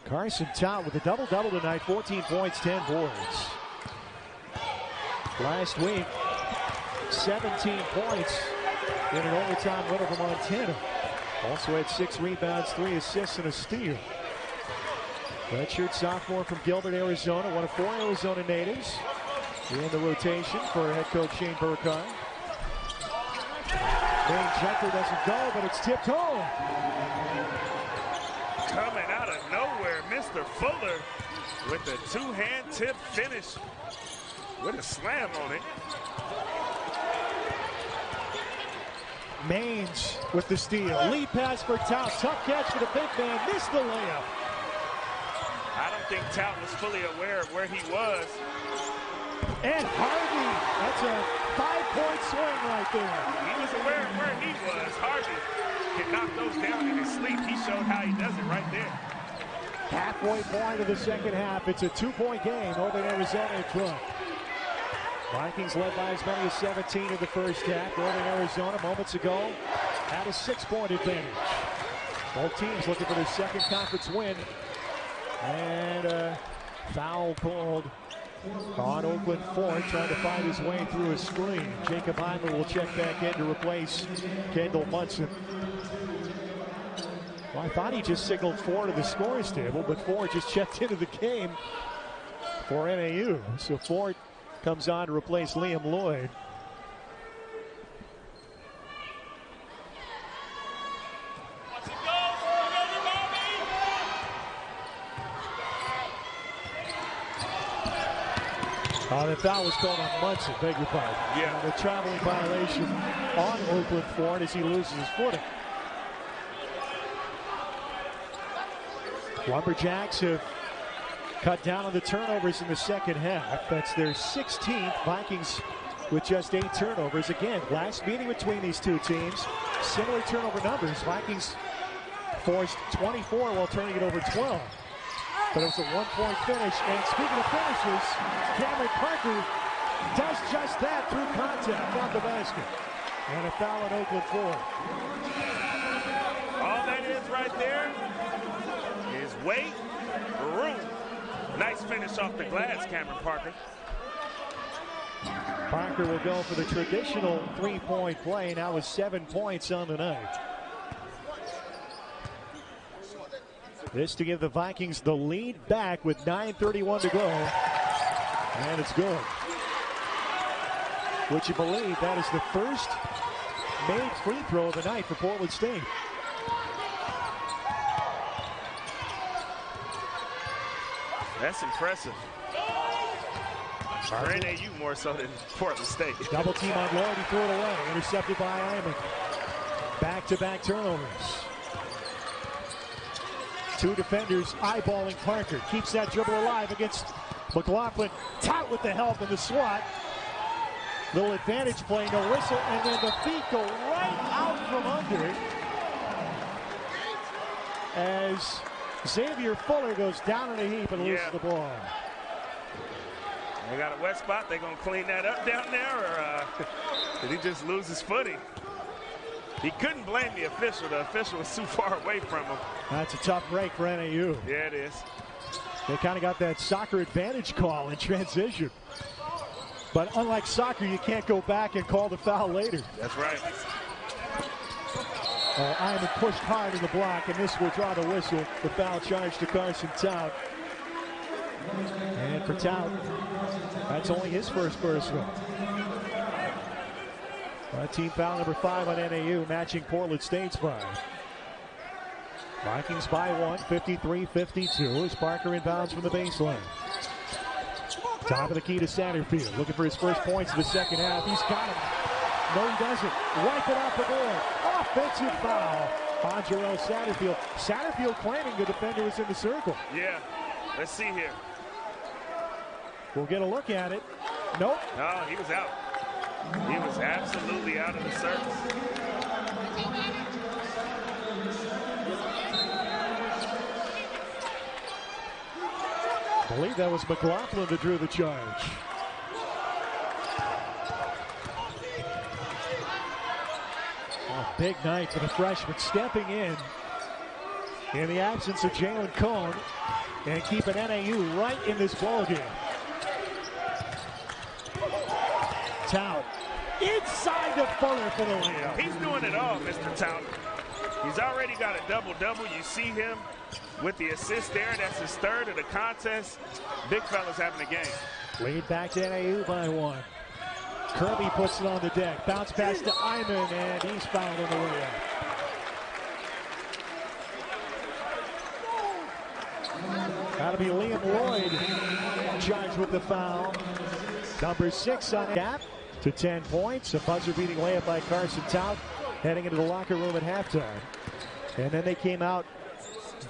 Carson Tout with a double-double tonight, 14 points, 10 boards. Last week, 17 points in an overtime win over Montana. Also had 6 rebounds, 3 assists, and a steal. Redshirt sophomore from Gilbert, Arizona, one of 4 Arizona natives in the rotation for head coach Shane Burkhardt. Main jumper doesn't go, but it's tipped home. Coming out of nowhere, Mr. Fuller with the two-hand tip finish with a slam on it. Maines with the steal. Lead pass for Tout. Tough catch for the big man. Missed the layup. I don't think Tout was fully aware of where he was. And Harvey, that's a 5-point swing right there. He was aware of where he was. Harvey can knock those down in his sleep. He showed how he does it right there. Halfway point of the second half. It's a 2-point game. Northern Arizona in front. Vikings led by as many as 17 in the first half. Northern Arizona moments ago had a 6-point advantage. Both teams looking for their second conference win. And a foul called on Oakland Ford, trying to find his way through a screen. Jacob Hyman will check back in to replace Kendall Munson. Well, I thought he just signaled Ford to the scorer's table, but Ford just checked into the game for NAU. So Ford comes on to replace Liam Lloyd. The foul was called on Munson, beg your pardon. Yeah. The traveling violation on Oakland Ford as he loses his footing. Lumberjacks have cut down on the turnovers in the second half. That's their 16th. Vikings with just 8 turnovers. Again, last meeting between these two teams, similar turnover numbers. Vikings forced 24 while turning it over 12. But it was a one-point finish. And speaking of finishes, Cameron Parker does just that through contact on the basket. And a foul on Oakland Ford. All that is right there is weight, room. Nice finish off the glass, Cameron Parker. Parker will go for the traditional three-point play. Now with 7 points on the night. This to give the Vikings the lead back with 9:31 to go. And it's good. Would you believe that is the first made free throw of the night for Portland State? That's impressive. For NAU more so than Portland State. Double team on Lloyd, he threw it away. Intercepted by Iman. Back-to-back turnovers. 2 defenders eyeballing Parker. Keeps that dribble alive against McLaughlin. Tout with the help and the swat. Little advantage play, no whistle, and then the feet go right out from under as Xavier Fuller goes down in a heap and loses the ball. They got a wet spot. They gonna clean that up down there, or did he just lose his footing? He couldn't blame the official. The official was too far away from him. That's a tough break for NAU. Yeah, it is. They kind of got that soccer advantage call in transition. But unlike soccer, you can't go back and call the foul later. That's right. Iman pushed hard in the block, and this will draw the whistle. The foul charge to Carson Tout. And for Tout, that's only his first personal. Team foul number 5 on NAU, matching Portland State's 5. Vikings by 1, 53-52 as Parker inbounds from the baseline. Top of the key to Satterfield, looking for his first points in the second half. He's got him. No, he doesn't. Wipe it off the board. Offensive foul on Jarrell Satterfield. Satterfield claiming the defender was in the circle. Yeah, let's see here. We'll get a look at it. Nope. No, he was out. He was absolutely out of the circle. I believe that was McLaughlin that drew the charge. Big night for the freshman, stepping in the absence of Jalen Cone and keeping NAU right in this ballgame. Tout inside the Fuller for the layup. He's doing it all, Mr. Tout. He's already got a double-double. You see him with the assist there. That's his third of the contest. Big fella's having a game. Lead back to NAU by 1. Kirby puts it on the deck. Bounce pass to Iman, and he's fouled on the way out. That'll be Liam Lloyd charged with the foul. Number 6 on the gap to 10 points. A buzzer-beating layup by Carson Tout heading into the locker room at halftime. And then they came out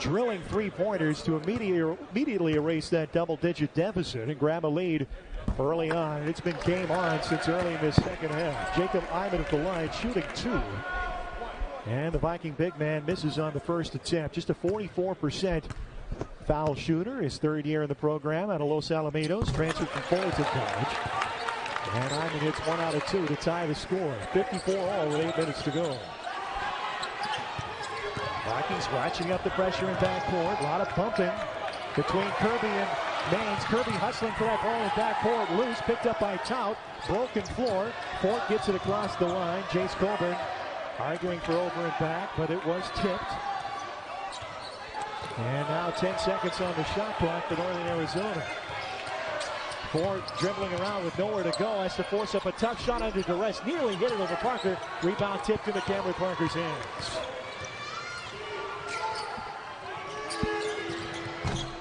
drilling three-pointers to immediately erase that double-digit deficit and grab a lead early on. It's been game on since early in this second half. Jacob Iman at the line shooting 2. And the Viking big man misses on the first attempt. Just a 44% foul shooter. His third year in the program out of Los Alamitos. Transferred from Fullerton College. And Iman hits 1 out of 2 to tie the score. 54 all with 8 minutes to go. Vikings ratcheting up the pressure in backcourt. A lot of pumping between Kirby and Maines. Kirby hustling for that ball in backcourt. Loose, picked up by Tout. Broken floor. Fort gets it across the line. Jace Coburn arguing for over and back, but it was tipped. And now 10 seconds on the shot clock for Northern Arizona. Ford dribbling around with nowhere to go. Has to force up a tough shot under duress. Nearly hit it over Parker. Rebound tipped into Cameron Parker's hands.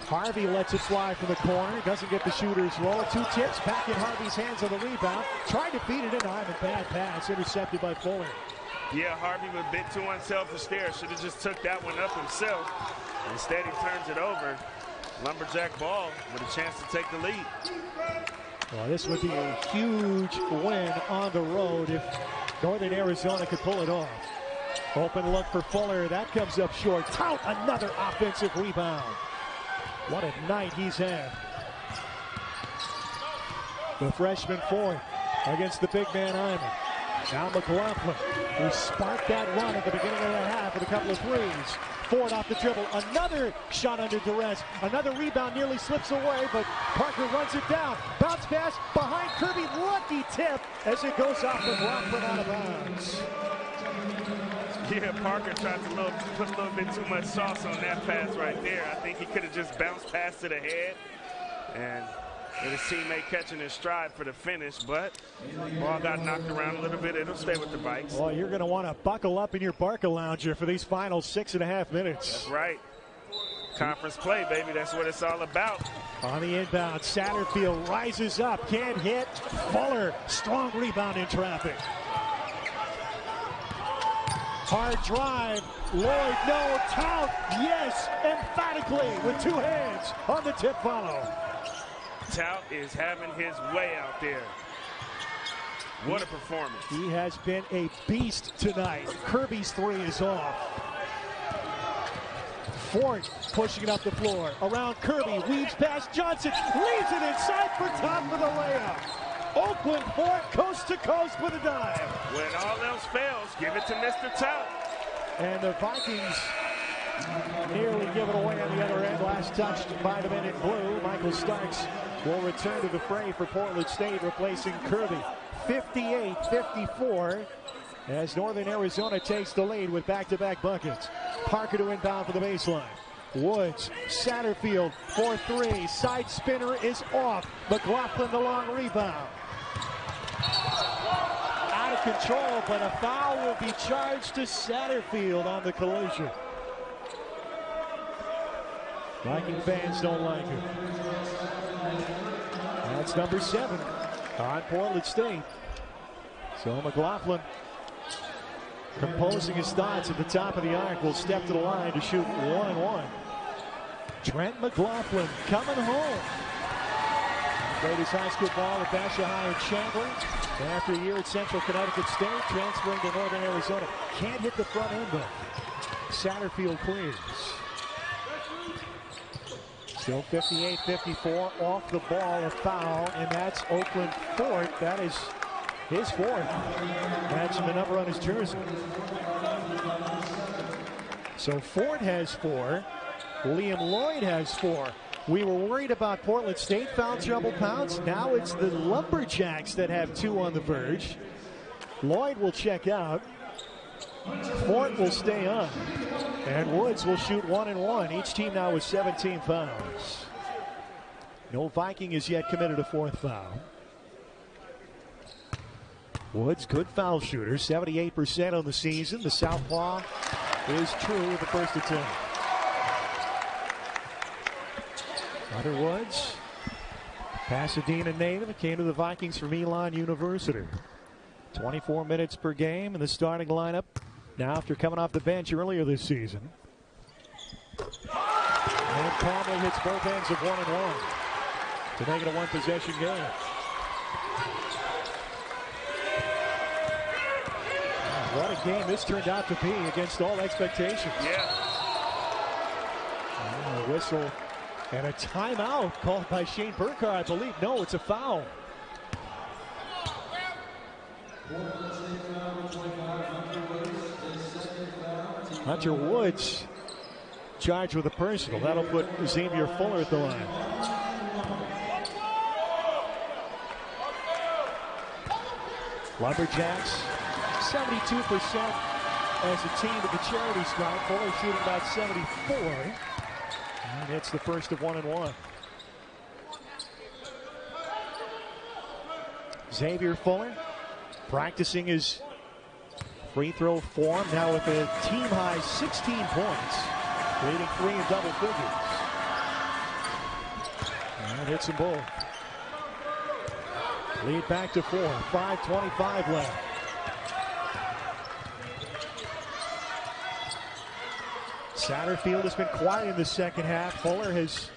Harvey lets it fly from the corner. Doesn't get the shooter's roll. 2 tips. Back in Harvey's hands on the rebound. Tried to feed it in. Iman. Bad pass. Intercepted by Fuller. Yeah, Harvey was a bit too unselfish there. Should have just took that one up himself. Instead, he turns it over. Lumberjack ball with a chance to take the lead. Well, this would be a huge win on the road if Northern Arizona could pull it off. Open look for Fuller. That comes up short. Tout, another offensive rebound. What a night he's had. The freshman Ford against the big man Hyman. Now McLaughlin, who sparked that run at the beginning of the half with a couple of threes. Ford off the dribble. Another shot under duress. Another rebound nearly slips away, but Parker runs it down. Bounce pass behind Kirby. Lucky tip as it goes off McLaughlin out of bounds. Yeah, Parker tried to put a little bit too much sauce on that pass right there. I think he could have just bounced past it ahead and with his teammate catching his stride for the finish, but ball got knocked around a little bit. It'll stay with the Vikes. Well, you're going to want to buckle up in your Barca lounger for these final 6.5 minutes. That's right. Conference play, baby. That's what it's all about. On the inbound, Satterfield rises up, can't hit. Fuller, strong rebound in traffic. Hard drive. Lloyd, no. Tout, yes, emphatically with two hands on the tip follow. Tout is having his way out there. What a performance. He has been a beast tonight. Kirby's three is off. Ford pushing it up the floor. Around Kirby, weaves past Johnson, leaves it inside for Tout for the layup. Oakland Ford coast to coast with a dive. When all else fails, give it to Mr. Tout. And the Vikings nearly give it away on the other end. Last touched by the men in blue. Michael Starks will return to the fray for Portland State, replacing Kirby. 58-54 as Northern Arizona takes the lead with back-to-back buckets. Parker to inbound for the baseline. Woods, Satterfield for three. Side spinner is off. McLaughlin the long rebound. Out of control, but a foul will be charged to Satterfield on the collision. Viking fans don't like it. That's number 7 on Portland State. So McLaughlin, composing his thoughts at the top of the arc, will step to the line to shoot 1-1. Trent McLaughlin coming home. Played his high school ball at Basha High in Chandler. After a year at Central Connecticut State, transferring to Northern Arizona. Can't hit the front end though. Satterfield clears. Still 58-54, off the ball, a foul, and that's Oakland Ford. That is his fourth. Matching the number on his jersey. So Ford has 4. Liam Lloyd has 4. We were worried about Portland State foul trouble pounds. Now it's the Lumberjacks that have 2 on the verge. Lloyd will check out. Ford will stay on. And Woods will shoot 1-1. Each team now with 17 fouls. No Viking has yet committed a 4th foul. Woods, good foul shooter, 78% on the season. The southpaw is true with the first attempt. Hunter Woods, Pasadena native, came to the Vikings from Elon University. 24 minutes per game in the starting lineup. Now after coming off the bench earlier this season. And calmly hits both ends of 1-1 to make it a 1-possession game. What a game this turned out to be against all expectations. Yeah. And a whistle and a timeout called by Shane Burkhardt, I believe. No, it's a foul. Hunter Woods charged with a personal. That'll put Xavier Fuller at the line. Lumberjacks, 72% as a team at the charity stripe. Fuller shooting about 74. And it's the first of 1-1. Xavier Fuller practicing his free throw form now with a team high 16 points, leading 3 in double figures. And hits them both. Lead back to 4. 5:25 left. Satterfield has been quiet in the second half. Fuller has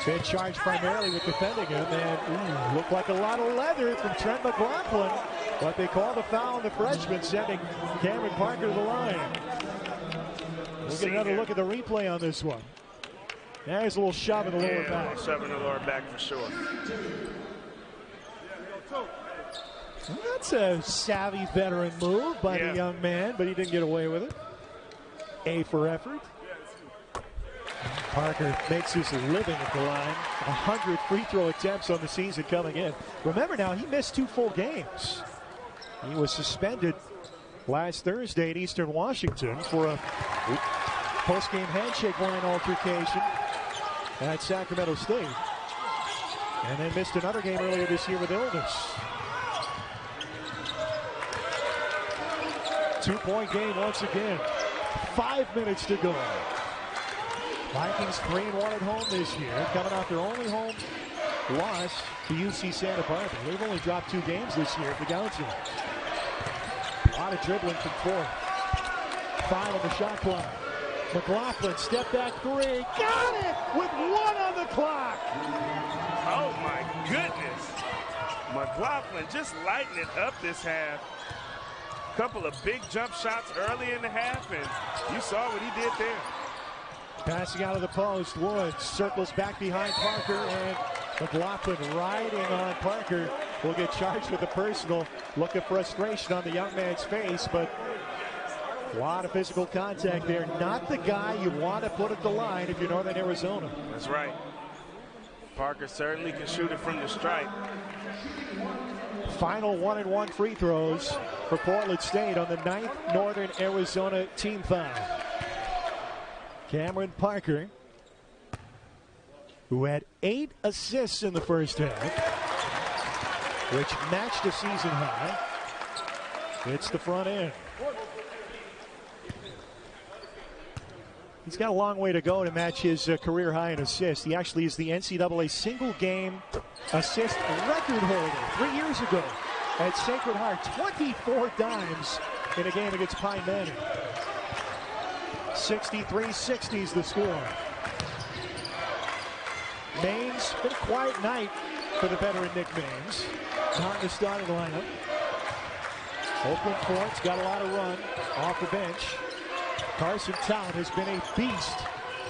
been charged primarily with defending him, and looked like a lot of leather from Trent McLaughlin, but they call the foul on the freshman, sending Cameron Parker to the line. We'll get another look at the replay on this one. There's a little shove in the lower back. Shove in the lower back for sure. That's a savvy veteran move by the young man, but he didn't get away with it. A for effort. Parker makes his living at the line. 100 free throw attempts on the season coming in. Remember now, he missed 2 full games. He was suspended last Thursday at Eastern Washington for a post-game handshake line altercation at Sacramento State. And then missed another game earlier this year with illness. 2-point game once again. 5 minutes to go. Vikings 3-1 at home this year, coming off their only home loss to UC Santa Barbara. They've only dropped 2 games this year at the Galaxy. A lot of dribbling from 4. 5 on the shot clock. McLaughlin, step back 3. Got it with 1 on the clock. Oh my goodness. McLaughlin just lighting it up this half. Couple of big jump shots early in the half, and you saw what he did there. Passing out of the post, Woods circles back behind Parker, and McLaughlin riding on Parker will get charged with a personal. Look at frustration on the young man's face, but a lot of physical contact there. Not the guy you want to put at the line if you're Northern Arizona. That's right. Parker certainly can shoot it from the stripe. Final 1-and-1 free throws for Portland State on the 9th Northern Arizona team foul. Cameron Parker, who had 8 assists in the first half, which matched a season high, hits the front end. He's got a long way to go to match his career high in assists. He actually is the NCAA single game assist record holder 3 years ago at Sacred Heart. 24 dimes in a game against Pine Manor. 63-60 is the score. Maines, been a quiet night for the veteran Nick Maines. Not in the starting lineup. Oakland Fort's got a lot of run off the bench. Carson Tout has been a beast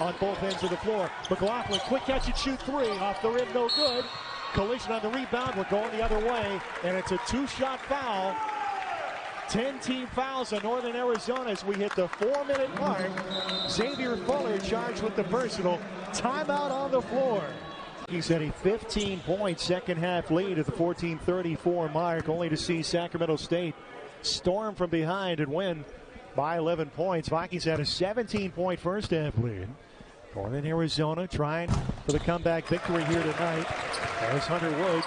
on both ends of the floor. McLaughlin, quick catch and shoot 3. Off the rim, no good. Collision on the rebound. We're going the other way, and it's a 2-shot foul. 10 team fouls on Northern Arizona as we hit the 4-minute mark. Xavier Fuller charged with the personal. Timeout on the floor. He's at a 15-point second half lead at the 14:34 mark, only to see Sacramento State storm from behind and win by 11 points. Vikings had a 17-point first half lead. Northern Arizona trying for the comeback victory here tonight as Hunter Woods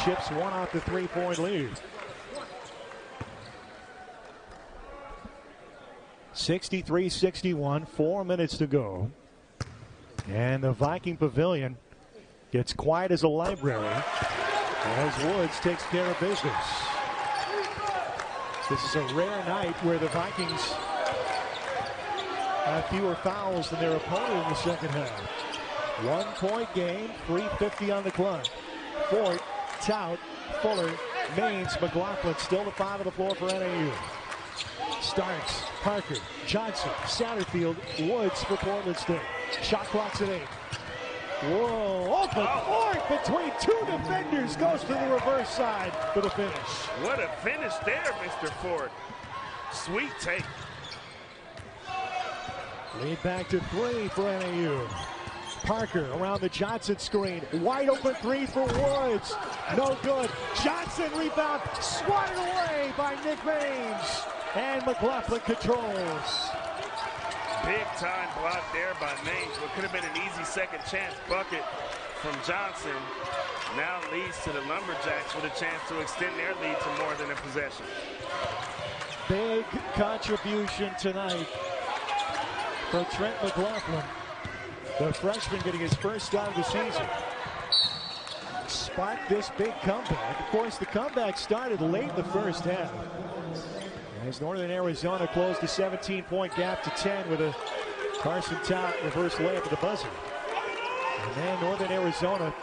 chips 1 off the 3-point lead. 63-61, 4 minutes to go. And the Viking Pavilion gets quiet as a library as Woods takes care of business. This is a rare night where the Vikings have fewer fouls than their opponent in the second half. 1-point game, 3:50 on the clock. Fort, Tout, Fuller, Maines, McLaughlin still the 5 on the floor for NAU. Starks, Parker, Johnson, Satterfield, Woods for Portland State. Shot clock's at 8. Whoa, open Fort between 2 defenders, goes to the reverse side for the finish. What a finish there, Mr. Fort. Sweet take. Lead back to 3 for NAU. Parker around the Johnson screen. Wide open 3 for Woods. No good. Johnson rebound. Swatted away by Nick Maines. And McLaughlin controls. Big time block there by Maines. What could have been an easy second chance bucket from Johnson now leads to the Lumberjacks with a chance to extend their lead to more than a possession. Big contribution tonight for Trent McLaughlin, the freshman getting his first start of the season. Sparked this big comeback. Of course, the comeback started late in the first half. As Northern Arizona closed the 17-point gap to 10 with a Carson Tout reverse layup at the buzzer. And then Northern Arizona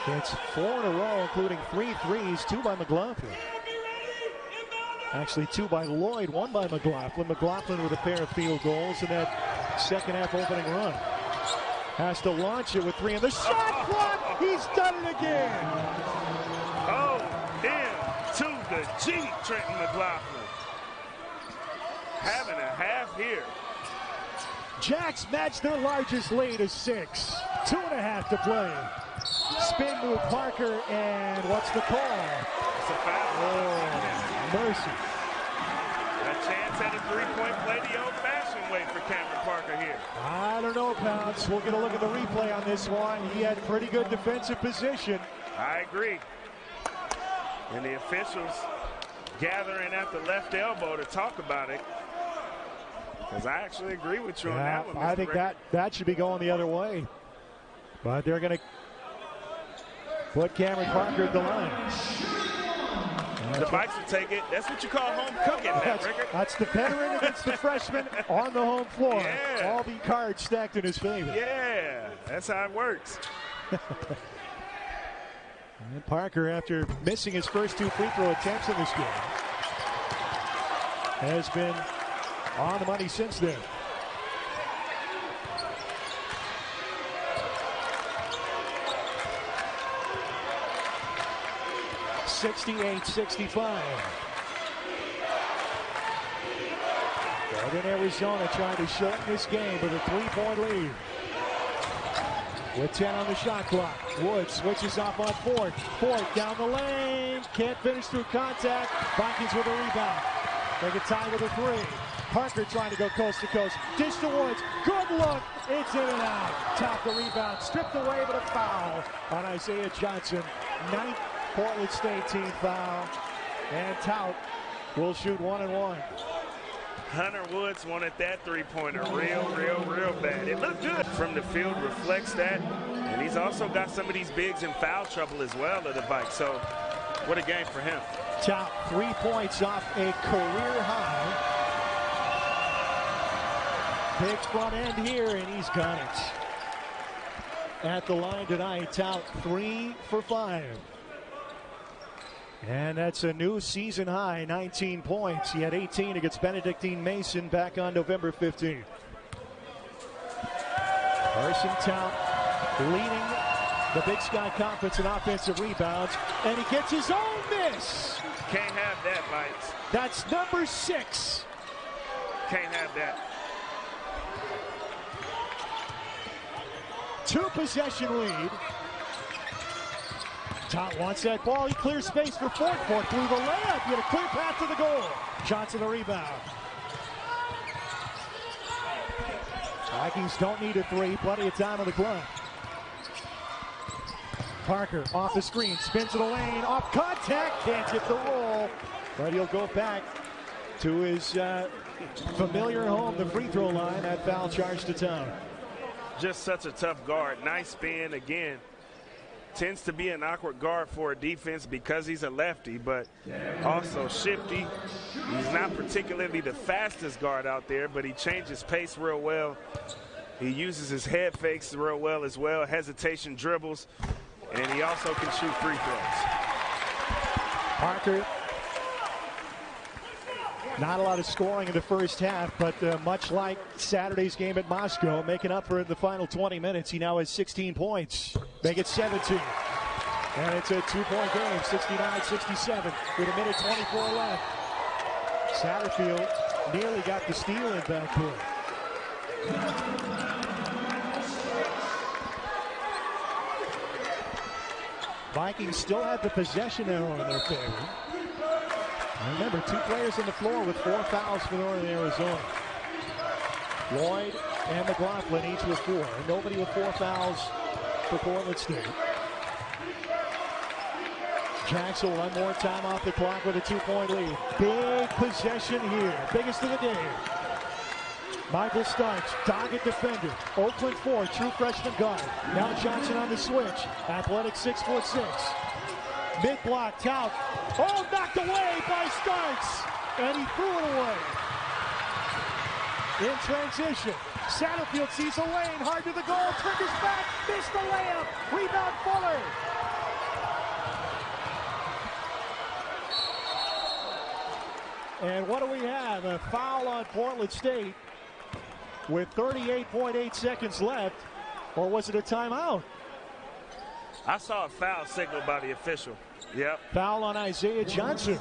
gets 4 in a row, including 3 threes, 2 by McLaughlin. Actually, 2 by Lloyd, 1 by McLaughlin. McLaughlin with a pair of field goals in that second half opening run. Has to launch it with 3 in the shot clock. He's done it again. Oh, to the G, Trenton McLaughlin. Having a half here. Jacks match their largest lead of 6. 2.5 to play. Spin move Parker, and what's the call? It's a foul. Oh, mercy. A chance at a three-point play the old-fashioned way for Cameron Parker here. I don't know, Pounce. We'll get a look at the replay on this one. He had pretty good defensive position. I agree. And the officials gathering at the left elbow to talk about it. Because I actually agree with you on that one, Mr. I think that should be going the other way. But they're going to put Cameron Parker at the line. The Vikes will take it. That's what you call home cooking, Rickard. That's the veteran against the freshman on the home floor. Yeah. All the cards stacked in his favor. Yeah, that's how it works. And Parker, after missing his first 2 free throw attempts in this game, has been on the money since then. (68-65). Northern Arizona trying to shorten this game with a 3-point lead. With 10 on the shot clock. Wood switches off on Ford. Ford down the lane. Can't finish through contact. Vikings with a rebound. They get tied with a 3. Parker trying to go coast to coast. Dish to Woods. Good look. It's in and out. Top the rebound. Stripped away, but a foul on Isaiah Johnson. 9th Portland State team foul. And Tout will shoot 1 and 1. Hunter Woods wanted that three-pointer real bad. It looked good from the field, reflects that. And he's also got some of these bigs in foul trouble as well at the Vikes. So what a game for him. Tout 3 points off a career high. Big front end here, and he's got it. At the line tonight, Tout 3 for 5. And that's a new season high, 19 points. He had 18 against Benedictine Mason back on November 15th. Carson Tout leading the Big Sky Conference in offensive rebounds, and he gets his own miss. Can't have that, Vikes. That's number 6. Can't have that. 2-possession lead. Tout wants that ball. He clears space for Ford. Ford through the layup. Get a clear path to the goal. Johnson the rebound. Vikings don't need a 3. Plenty of time on the clock. Parker off the screen. Spins to the lane. Off contact. Can't hit the roll. But he'll go back to his familiar home, the free throw line. That foul charge to Tout. Just such a tough guard. Nice spin again. Tends to be an awkward guard for a defense because he's a lefty, but also shifty. He's not particularly the fastest guard out there, but he changes pace real well. He uses his head fakes real well as well, hesitation dribbles, and he also can shoot free throws. Parker, not a lot of scoring in the first half, but much like Saturday's game at Moscow, making up for it in the final 20 minutes. He now has 16 points. Make it 17. And it's a 2-point game, 69-67, with a minute 24 left. Satterfield nearly got the steal in back here. Vikings still have the possession arrow in their favor. And remember, 2 players on the floor with 4 fouls for Northern Arizona. Lloyd and McLaughlin each with 4. Nobody with 4 fouls for Portland State. Jackson one more time off the clock with a 2-point lead. Big possession here. Biggest of the game. Michael Starks, dogged defender. Oakland 4, true freshman guard. Now Johnson on the switch. Athletic 6'6". Mid-block, Tout. Oh, knocked away by Starks. and he threw it away. In transition, Satterfield sees a lane, hard to the goal, triggers back, missed the layup, rebound Fuller. And what do we have? A foul on Portland State with 38.8 seconds left, or was it a timeout? I saw a foul signaled by the official. Yep. Foul on Isaiah Johnson.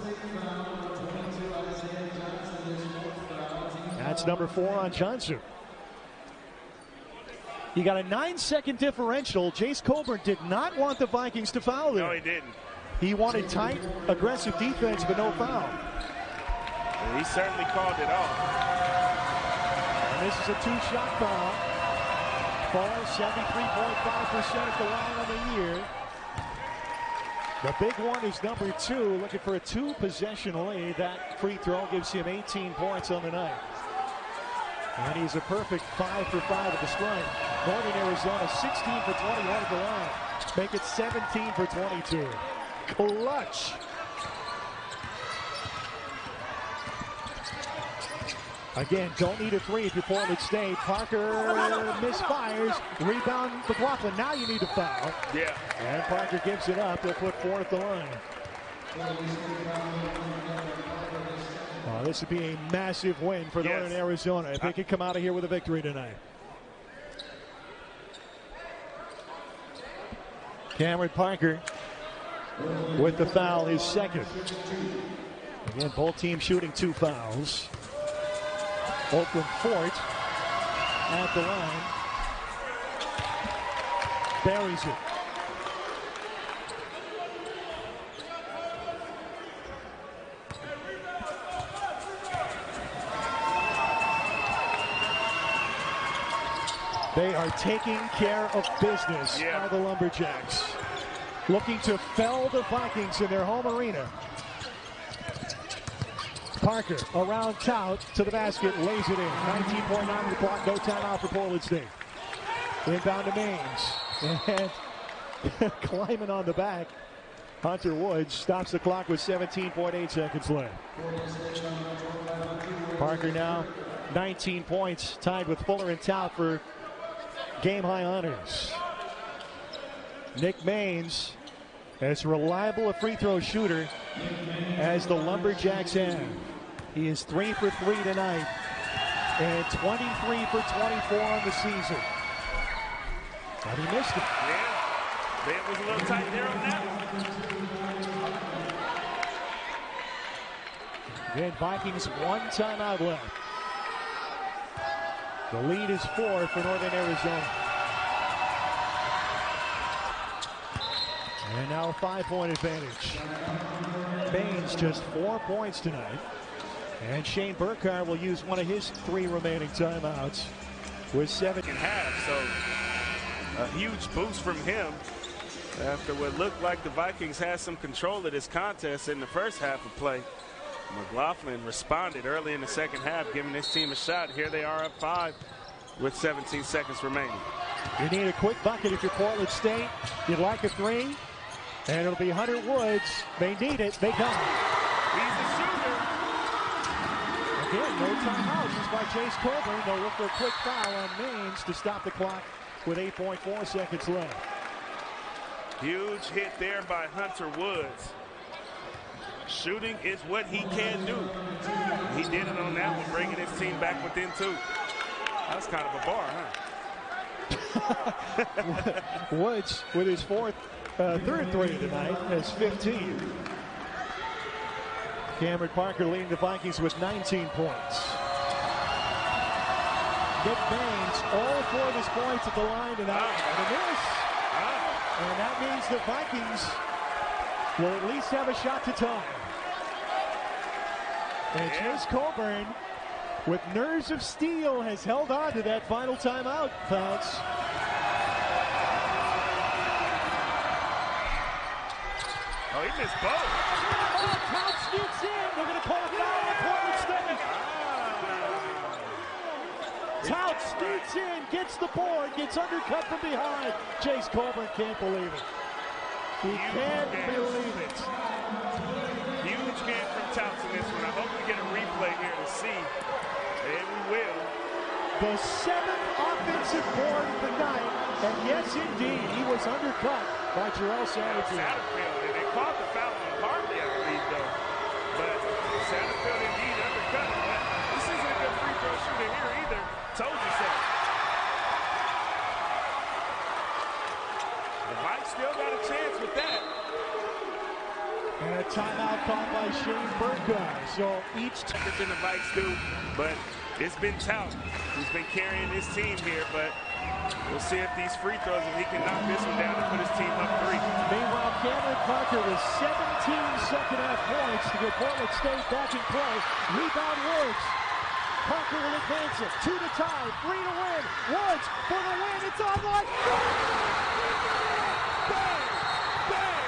That's number 4 on Johnson. You got a 9-second differential. Jace Coburn did not want the Vikings to foul there. No, he didn't. He wanted tight, aggressive defense, but no foul. And he certainly called it off. And this is a 2-shot foul. Fuller, 73.5% at the line on the year. The big one is number 2, looking for a 2-possession lead. That free throw gives him 18 points on the night. And he's a perfect 5 for 5 at the stripe. Northern Arizona 16 for 21 at the line. Make it 17 for 22. Clutch. Again, don't need a 3 if you're Portland State. Parker misfires. Rebound McLaughlin. Now you need a foul. Yeah. And Parker gives it up. They'll put 4 at the line. This would be a massive win for Northern Arizona if they could come out of here with a victory tonight. Cameron Parker with the foul, his second. Again, both teams shooting 2 fouls. Oakland Fort at the line. Buries it. They are taking care of business by the Lumberjacks. Looking to fell the Vikings in their home arena. Parker around Tout to the basket, lays it in. 19.9 on the clock, no timeout for Portland State. Inbound to Maines. And climbing on the back, Hunter Woods stops the clock with 17.8 seconds left. Parker now 19 points, tied with Fuller and Tout for game-high honors. Nick Maines, as reliable a free throw shooter as the Lumberjacks have. He is 3 for 3 tonight and 23 for 24 on the season. But he missed it. Yeah, it was a little tight there on that one. Then Vikings 1 timeout left. The lead is 4 for Northern Arizona. And now a 5-point advantage. Baines just 4 points tonight. And Shane Burkhardt will use one of his 3 remaining timeouts with 7. Half, so a huge boost from him after what looked like the Vikings had some control of this contest in the first half of play. McLaughlin responded early in the second half, giving this team a shot. Here they are up 5 with 17 seconds remaining. You need a quick bucket if you're Portland State. You'd like a 3, and it'll be Hunter Woods. They need it. They come. He's a shooter. Again, no timeout used by Jace Coburn. They'll look for a quick foul on Maines to stop the clock with 8.4 seconds left. Huge hit there by Hunter Woods. Shooting is what he can do. He did it on that one, bringing his team back within 2. That's kind of a bar, huh? Woods with his third 3 tonight has 15. Cameron Parker leading the Vikings with 19 points. Nick Baines, all 4 of his points at the line tonight. And that means the Vikings will at least have a shot to tie. And Jace Coburn, with nerves of steel, has held on to that final timeout, Fouts. Oh, he missed both. Oh, Tout sneaks in. They're going to call a foul on Portland State. Tout sneaks in, gets the board, gets undercut from behind. Jace Coburn can't believe it. He can't believe it. Huge huge game from Touts in this one. I hope we get a replay here to see, and we will. The 7th offensive board of the night, and yes, indeed, he was undercut by Jarrell Satterfield. And they called the foul on Hartley, I believe, though. But Satterfield indeed undercut him. But this isn't a good free throw shooter here either. Told you so. The Vikes still got a chance with that. And a timeout called by Shane Burkhardt. So each time than the Vikes do, but it's been Tout who's been carrying his team here, but we'll see if these free throws, if he can knock this one down and put his team up 3. Meanwhile, Cameron Parker with 17 second-half points to get Portland State back in play. Rebound Woods. Parker will advance it. 2 to tie, 3 to win. Woods for the win. It's online. Bang! Bang!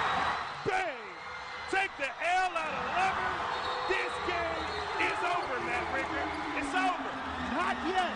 Bang! Take the L out of Lever. This game is over, Matt Ricker. It's over. Not yet.